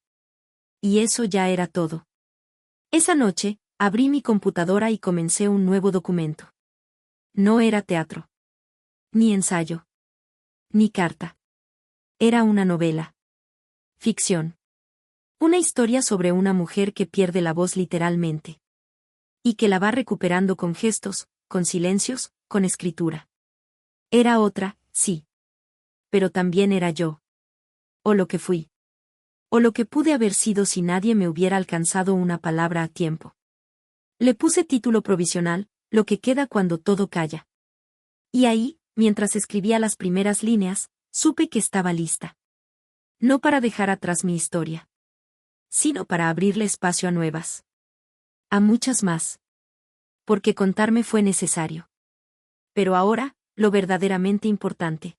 Y eso ya era todo. Esa noche, abrí mi computadora y comencé un nuevo documento. No era teatro. Ni ensayo. Ni carta. Era una novela. Ficción. Una historia sobre una mujer que pierde la voz literalmente. Y que la va recuperando con gestos, con silencios, con escritura. Era otra, sí. Pero también era yo. O lo que fui. O lo que pude haber sido si nadie me hubiera alcanzado una palabra a tiempo. Le puse título provisional, lo que queda cuando todo calla. Y ahí, mientras escribía las primeras líneas, supe que estaba lista. No para dejar atrás mi historia. Sino para abrirle espacio a nuevas. A muchas más. Porque contarme fue necesario. Pero ahora, lo verdaderamente importante.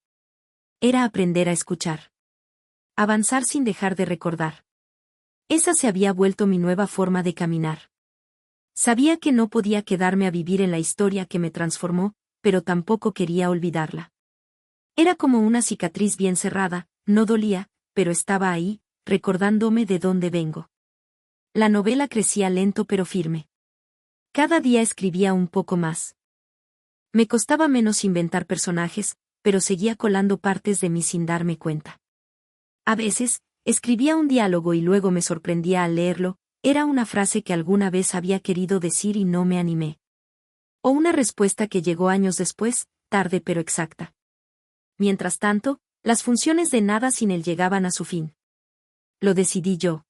Era aprender a escuchar. Avanzar sin dejar de recordar. Esa se había vuelto mi nueva forma de caminar. Sabía que no podía quedarme a vivir en la historia que me transformó, pero tampoco quería olvidarla. Era como una cicatriz bien cerrada, no dolía, pero estaba ahí, recordándome de dónde vengo. La novela crecía lento pero firme. Cada día escribía un poco más. Me costaba menos inventar personajes, pero seguía colando partes de mí sin darme cuenta. A veces, escribía un diálogo y luego me sorprendía al leerlo, era una frase que alguna vez había querido decir y no me animé. O una respuesta que llegó años después, tarde pero exacta. Mientras tanto, las funciones de Nada sin él llegaban a su fin. Lo decidí yo.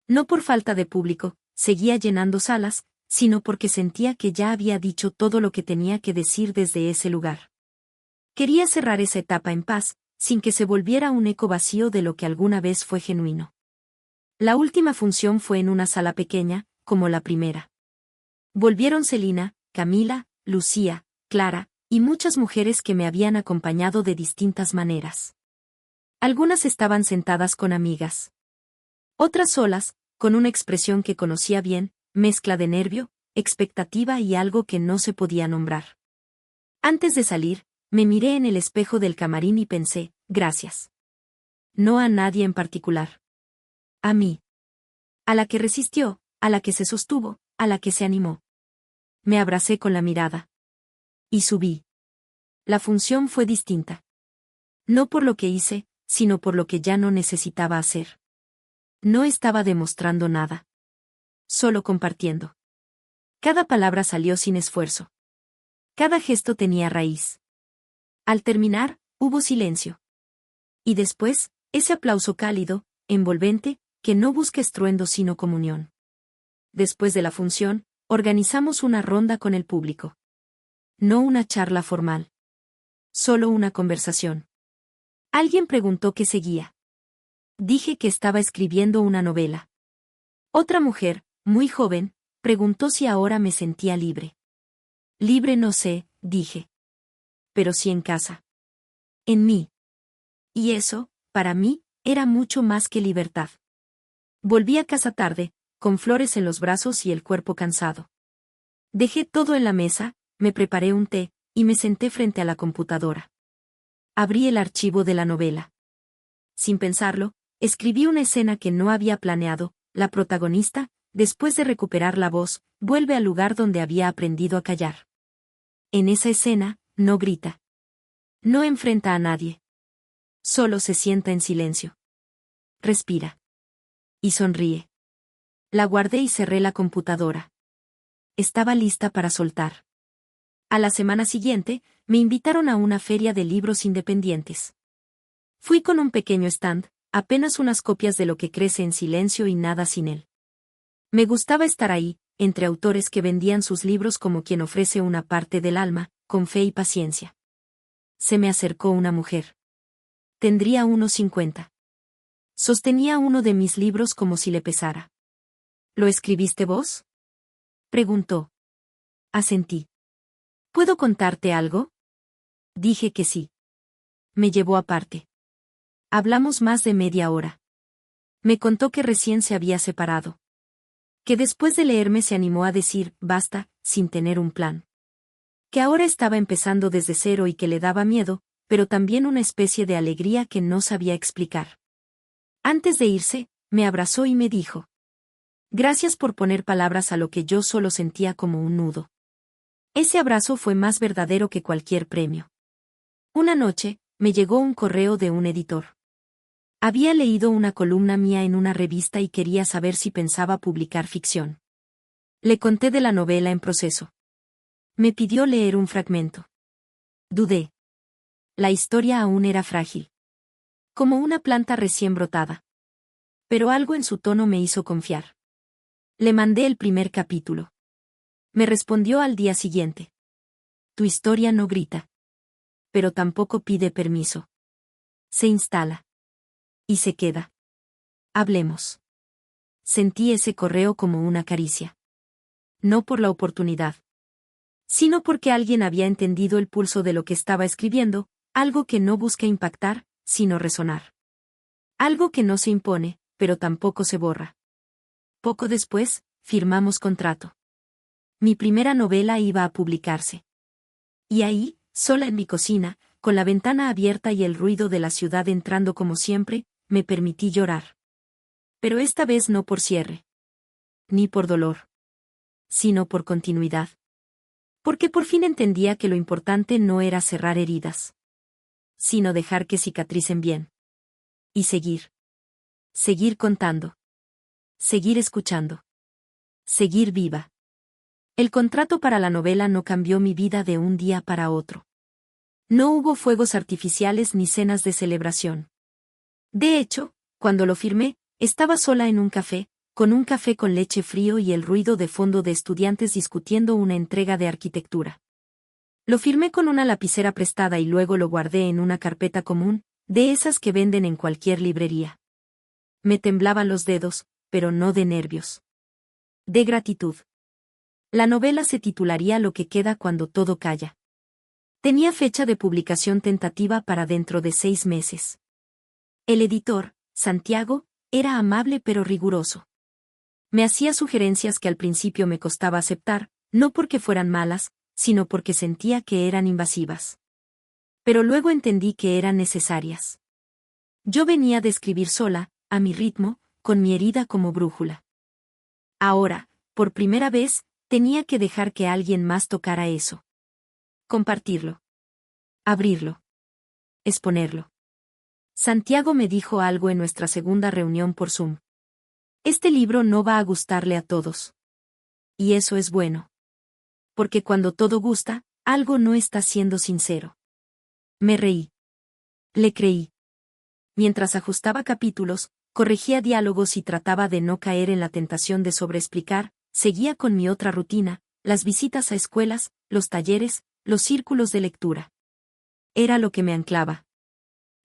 No por falta de público, seguía llenando salas, sino porque sentía que ya había dicho todo lo que tenía que decir desde ese lugar. Quería cerrar esa etapa en paz, sin que se volviera un eco vacío de lo que alguna vez fue genuino. La última función fue en una sala pequeña, como la primera. Volvieron Celina, Camila, Lucía, Clara, y muchas mujeres que me habían acompañado de distintas maneras. Algunas estaban sentadas con amigas. Otras solas, con una expresión que conocía bien, mezcla de nervio, expectativa y algo que no se podía nombrar. Antes de salir, me miré en el espejo del camarín y pensé, gracias. No a nadie en particular. A mí. A la que resistió, a la que se sostuvo, a la que se animó. Me abracé con la mirada. Y subí. La función fue distinta. No por lo que hice, sino por lo que ya no necesitaba hacer. No estaba demostrando nada. Solo compartiendo. Cada palabra salió sin esfuerzo. Cada gesto tenía raíz. Al terminar, hubo silencio. Y después, ese aplauso cálido, envolvente, que no busca estruendo sino comunión. Después de la función, organizamos una ronda con el público. No una charla formal. Solo una conversación. Alguien preguntó qué seguía. Dije que estaba escribiendo una novela. Otra mujer, muy joven, preguntó si ahora me sentía libre. Libre no sé, dije. Pero sí en casa. En mí. Y eso, para mí, era mucho más que libertad. Volví a casa tarde, con flores en los brazos y el cuerpo cansado. Dejé todo en la mesa, me preparé un té, y me senté frente a la computadora. Abrí el archivo de la novela. Sin pensarlo, escribí una escena que no había planeado. La protagonista, después de recuperar la voz, vuelve al lugar donde había aprendido a callar. En esa escena, no grita. No enfrenta a nadie. Solo se sienta en silencio. Respira. Y sonríe. La guardé y cerré la computadora. Estaba lista para soltar. A la semana siguiente, me invitaron a una feria de libros independientes. Fui con un pequeño stand, apenas unas copias de Lo que crece en silencio y Nada sin él. Me gustaba estar ahí, entre autores que vendían sus libros como quien ofrece una parte del alma, con fe y paciencia. Se me acercó una mujer. Tendría unos 50. Sostenía uno de mis libros como si le pesara. ¿Lo escribiste vos? Preguntó. Asentí. ¿Puedo contarte algo? Dije que sí. Me llevó aparte. Hablamos más de media hora. Me contó que recién se había separado. Que después de leerme se animó a decir, basta, sin tener un plan. Que ahora estaba empezando desde cero y que le daba miedo, pero también una especie de alegría que no sabía explicar. Antes de irse, me abrazó y me dijo. Gracias por poner palabras a lo que yo solo sentía como un nudo. Ese abrazo fue más verdadero que cualquier premio. Una noche, me llegó un correo de un editor. Había leído una columna mía en una revista y quería saber si pensaba publicar ficción. Le conté de la novela en proceso. Me pidió leer un fragmento. Dudé. La historia aún era frágil. Como una planta recién brotada. Pero algo en su tono me hizo confiar. Le mandé el primer capítulo. Me respondió al día siguiente. Tu historia no grita. Pero tampoco pide permiso. Se instala. Y se queda. Hablemos. Sentí ese correo como una caricia. No por la oportunidad. Sino porque alguien había entendido el pulso de lo que estaba escribiendo, algo que no busca impactar, sino resonar. Algo que no se impone, pero tampoco se borra. Poco después, firmamos contrato. Mi primera novela iba a publicarse. Y ahí, sola en mi cocina, con la ventana abierta y el ruido de la ciudad entrando como siempre, me permití llorar. Pero esta vez no por cierre. Ni por dolor. Sino por continuidad. Porque por fin entendía que lo importante no era cerrar heridas. Sino dejar que cicatricen bien. Y seguir. seguir contando. Seguir escuchando. Seguir viva. El contrato para la novela no cambió mi vida de un día para otro. No hubo fuegos artificiales ni cenas de celebración. De hecho, cuando lo firmé, estaba sola en un café, con un café con leche frío y el ruido de fondo de estudiantes discutiendo una entrega de arquitectura. Lo firmé con una lapicera prestada y luego lo guardé en una carpeta común, de esas que venden en cualquier librería. Me temblaban los dedos, pero no de nervios. De gratitud. La novela se titularía Lo que queda cuando todo calla. Tenía fecha de publicación tentativa para dentro de 6 meses. El editor, Santiago, era amable pero riguroso. Me hacía sugerencias que al principio me costaba aceptar, no porque fueran malas, sino porque sentía que eran invasivas. Pero luego entendí que eran necesarias. Yo venía de escribir sola, a mi ritmo, con mi herida como brújula. Ahora, por primera vez, tenía que dejar que alguien más tocara eso. Compartirlo. Abrirlo. Exponerlo. Santiago me dijo algo en nuestra segunda reunión por Zoom. Este libro no va a gustarle a todos. Y eso es bueno. Porque cuando todo gusta, algo no está siendo sincero. Me reí. Le creí. Mientras ajustaba capítulos, corregía diálogos y trataba de no caer en la tentación de sobreexplicar, seguía con mi otra rutina, las visitas a escuelas, los talleres, los círculos de lectura. Era lo que me anclaba.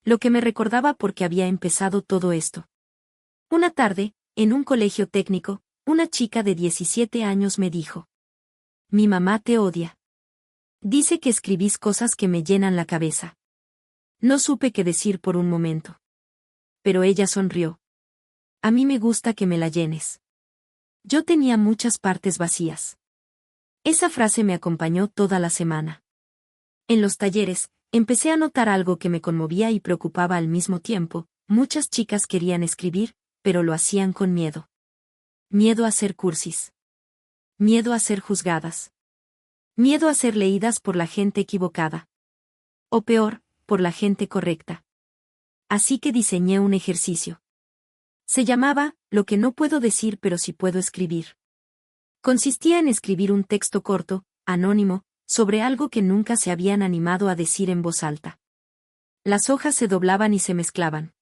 Lo que me recordaba por qué había empezado todo esto. Una tarde, en un colegio técnico, una chica de 17 años me dijo: Mi mamá te odia. Dice que escribís cosas que me llenan la cabeza. No supe qué decir por un momento. Pero ella sonrió. A mí me gusta que me la llenes. Yo tenía muchas partes vacías. Esa frase me acompañó toda la semana. En los talleres, empecé a notar algo que me conmovía y preocupaba al mismo tiempo. Muchas chicas querían escribir, pero lo hacían con miedo. Miedo a ser cursis. Miedo a ser juzgadas. Miedo a ser leídas por la gente equivocada. O peor, por la gente correcta. Así que diseñé un ejercicio. Se llamaba Lo que no puedo decir pero sí puedo escribir. Consistía en escribir un texto corto, anónimo, sobre algo que nunca se habían animado a decir en voz alta. Las hojas se doblaban y se mezclaban.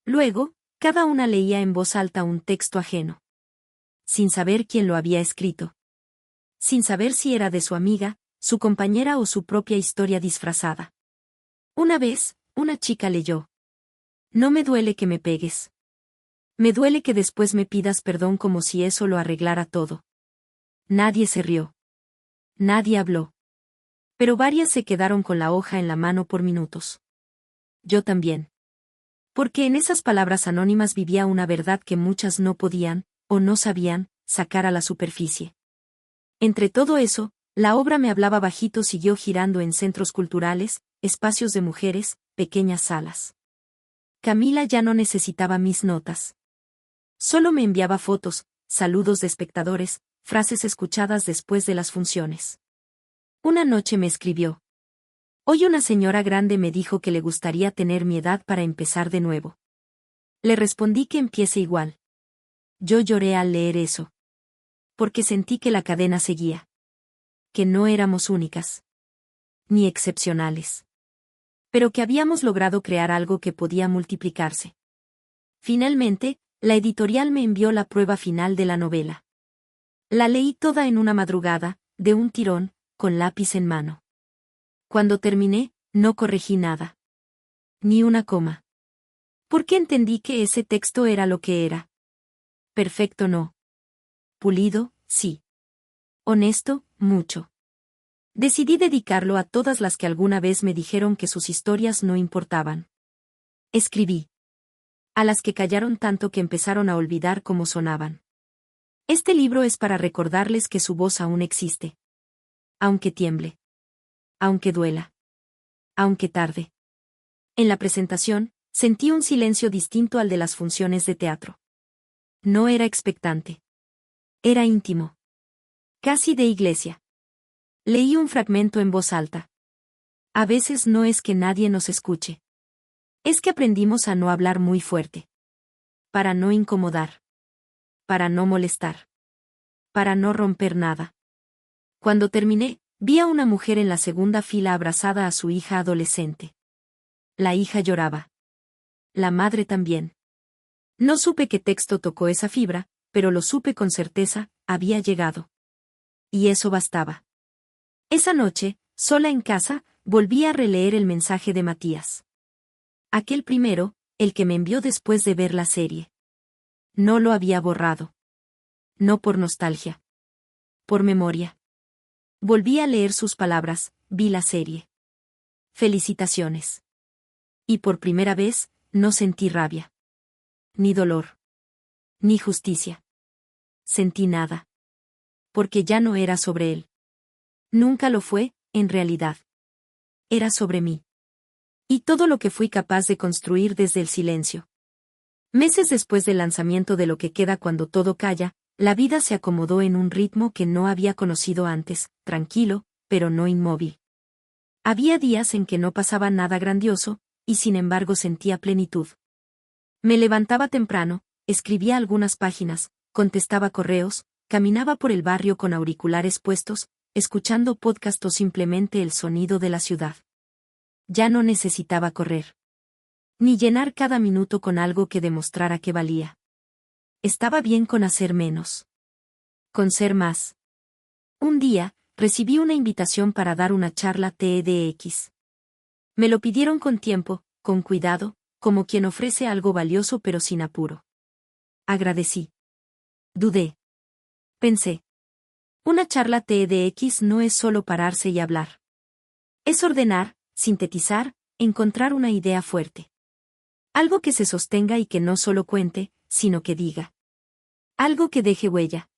Luego, cada una leía en voz alta un texto ajeno. Sin saber quién lo había escrito. Sin saber si era de su amiga, su compañera o su propia historia disfrazada. Una vez, una chica leyó: No me duele que me pegues. Me duele que después me pidas perdón como si eso lo arreglara todo. Nadie se rió. Nadie habló. Pero varias se quedaron con la hoja en la mano por minutos. Yo también. Porque en esas palabras anónimas vivía una verdad que muchas no podían, o no sabían, sacar a la superficie. Entre todo eso, la obra me hablaba bajito, siguió girando en centros culturales, espacios de mujeres, pequeñas salas. Camila ya no necesitaba mis notas. Solo me enviaba fotos, saludos de espectadores, frases escuchadas después de las funciones. Una noche me escribió: Hoy una señora grande me dijo que le gustaría tener mi edad para empezar de nuevo. Le respondí que empiece igual. Yo lloré al leer eso. Porque sentí que la cadena seguía. Que no éramos únicas. Ni excepcionales. Pero que habíamos logrado crear algo que podía multiplicarse. Finalmente, la editorial me envió la prueba final de la novela. La leí toda en una madrugada, de un tirón, con lápiz en mano. Cuando terminé, no corregí nada. Ni una coma. Porque entendí que ese texto era lo que era. Perfecto no. Pulido, sí. Honesto, mucho. Decidí dedicarlo a todas las que alguna vez me dijeron que sus historias no importaban. Escribí. A las que callaron tanto que empezaron a olvidar cómo sonaban. Este libro es para recordarles que su voz aún existe. Aunque tiemble. Aunque duela. Aunque tarde. En la presentación, sentí un silencio distinto al de las funciones de teatro. No era expectante. Era íntimo. Casi de iglesia. Leí un fragmento en voz alta. A veces no es que nadie nos escuche. Es que aprendimos a no hablar muy fuerte. Para no incomodar. Para no molestar. Para no romper nada. Cuando terminé, vi a una mujer en la segunda fila abrazada a su hija adolescente. La hija lloraba. La madre también. No supe qué texto tocó esa fibra, pero lo supe con certeza, había llegado. Y eso bastaba. Esa noche, sola en casa, volví a releer el mensaje de Matías. Aquel primero, el que me envió después de ver la serie. No lo había borrado. No por nostalgia. Por memoria. Volví a leer sus palabras, vi la serie. Felicitaciones. Y por primera vez, no sentí rabia. Ni dolor. Ni justicia. Sentí nada. Porque ya no era sobre él. Nunca lo fue, en realidad. Era sobre mí. Y todo lo que fui capaz de construir desde el silencio. Meses después del lanzamiento de Lo que queda cuando todo calla, la vida se acomodó en un ritmo que no había conocido antes, tranquilo, pero no inmóvil. Había días en que no pasaba nada grandioso, y sin embargo sentía plenitud. Me levantaba temprano, escribía algunas páginas, contestaba correos, caminaba por el barrio con auriculares puestos, escuchando podcast o simplemente el sonido de la ciudad. Ya no necesitaba correr. Ni llenar cada minuto con algo que demostrara que valía. Estaba bien con hacer menos. Con ser más. Un día, recibí una invitación para dar una charla TEDx. Me lo pidieron con tiempo, con cuidado, como quien ofrece algo valioso pero sin apuro. Agradecí. Dudé. Pensé. Una charla TEDx no es solo pararse y hablar. Es ordenar, sintetizar, encontrar una idea fuerte. Algo que se sostenga y que no solo cuente, sino que diga. Algo que deje huella.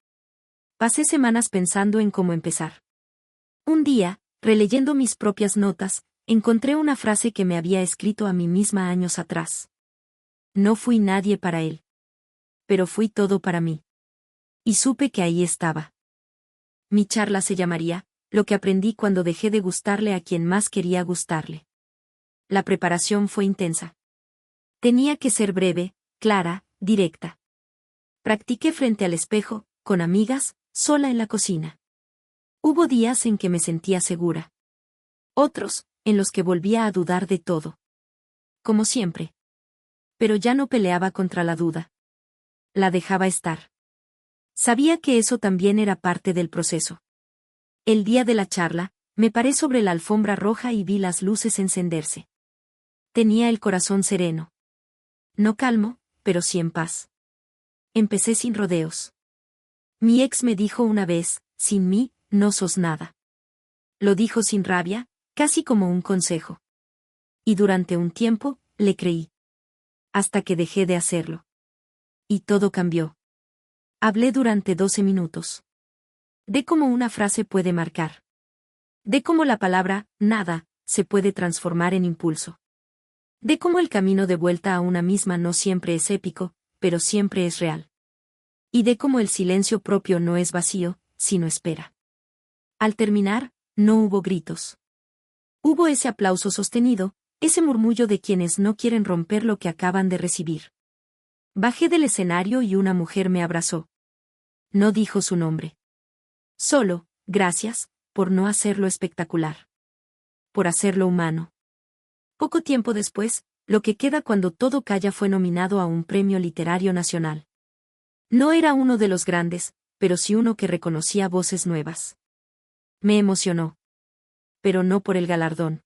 Pasé semanas pensando en cómo empezar. Un día, releyendo mis propias notas, encontré una frase que me había escrito a mí misma años atrás. No fui nadie para él. Pero fui todo para mí. Y supe que ahí estaba. Mi charla se llamaría, Lo que aprendí cuando dejé de gustarle a quien más quería gustarle. La preparación fue intensa. Tenía que ser breve, clara, directa. Practiqué frente al espejo, con amigas, sola en la cocina. Hubo días en que me sentía segura. Otros, en los que volvía a dudar de todo. Como siempre. Pero ya no peleaba contra la duda. La dejaba estar. Sabía que eso también era parte del proceso. El día de la charla, me paré sobre la alfombra roja y vi las luces encenderse. Tenía el corazón sereno. No calmo, pero sí en paz. Empecé sin rodeos. Mi ex me dijo una vez, sin mí, no sos nada. Lo dijo sin rabia, casi como un consejo. Y durante un tiempo, le creí. Hasta que dejé de hacerlo. Y todo cambió. Hablé durante 12 minutos. De cómo una frase puede marcar. De cómo la palabra, nada, se puede transformar en impulso. De cómo el camino de vuelta a una misma no siempre es épico, pero siempre es real. Y de cómo el silencio propio no es vacío, sino espera. Al terminar, no hubo gritos. Hubo ese aplauso sostenido, ese murmullo de quienes no quieren romper lo que acaban de recibir. Bajé del escenario y una mujer me abrazó. No dijo su nombre. Solo, gracias, por no hacerlo espectacular. Por hacerlo humano. Poco tiempo después, Lo que queda cuando todo calla fue nominado a un premio literario nacional. No era uno de los grandes, pero sí uno que reconocía voces nuevas. Me emocionó. Pero no por el galardón.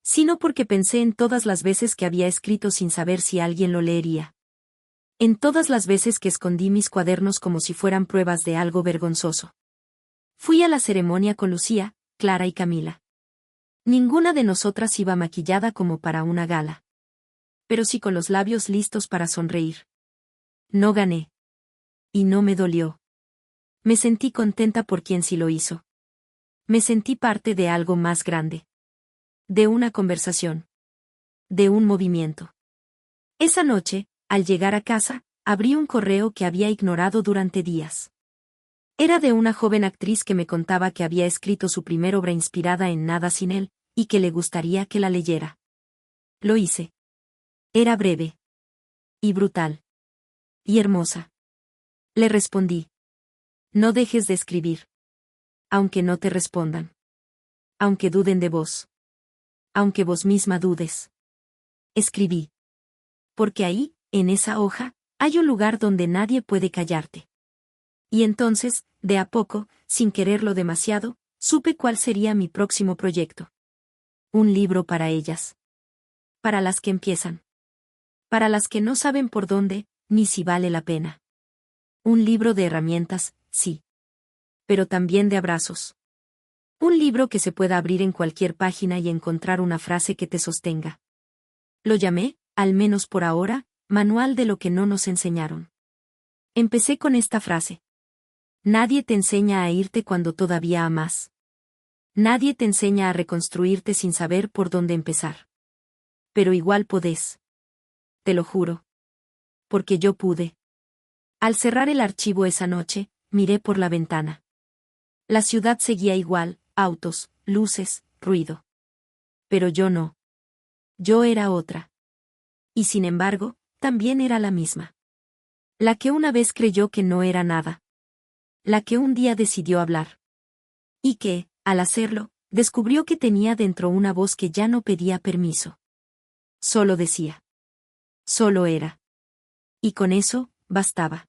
Sino porque pensé en todas las veces que había escrito sin saber si alguien lo leería. En todas las veces que escondí mis cuadernos como si fueran pruebas de algo vergonzoso. Fui a la ceremonia con Lucía, Clara y Camila. Ninguna de nosotras iba maquillada como para una gala. Pero sí con los labios listos para sonreír. No gané. Y no me dolió. Me sentí contenta por quien sí lo hizo. Me sentí parte de algo más grande. De una conversación. De un movimiento. Esa noche, al llegar a casa, abrí un correo que había ignorado durante días. Era de una joven actriz que me contaba que había escrito su primer obra inspirada en Nada sin él, y que le gustaría que la leyera. Lo hice. Era breve. Y brutal. Y hermosa. Le respondí. No dejes de escribir. Aunque no te respondan. Aunque duden de vos. Aunque vos misma dudes. Escribí. Porque ahí, en esa hoja, hay un lugar donde nadie puede callarte. Y entonces, de a poco, sin quererlo demasiado, supe cuál sería mi próximo proyecto. Un libro para ellas. Para las que empiezan. Para las que no saben por dónde, ni si vale la pena. Un libro de herramientas, sí. Pero también de abrazos. Un libro que se pueda abrir en cualquier página y encontrar una frase que te sostenga. Lo llamé, al menos por ahora, Manual de lo que no nos enseñaron. Empecé con esta frase. Nadie te enseña a irte cuando todavía amas. Nadie te enseña a reconstruirte sin saber por dónde empezar. Pero igual podés. Te lo juro. Porque yo pude. Al cerrar el archivo esa noche, miré por la ventana. La ciudad seguía igual, autos, luces, ruido. Pero yo no. Yo era otra. Y sin embargo, también era la misma. La que una vez creyó que no era nada. La que un día decidió hablar. Y que, al hacerlo, descubrió que tenía dentro una voz que ya no pedía permiso. Solo decía. Solo era. Y con eso, bastaba.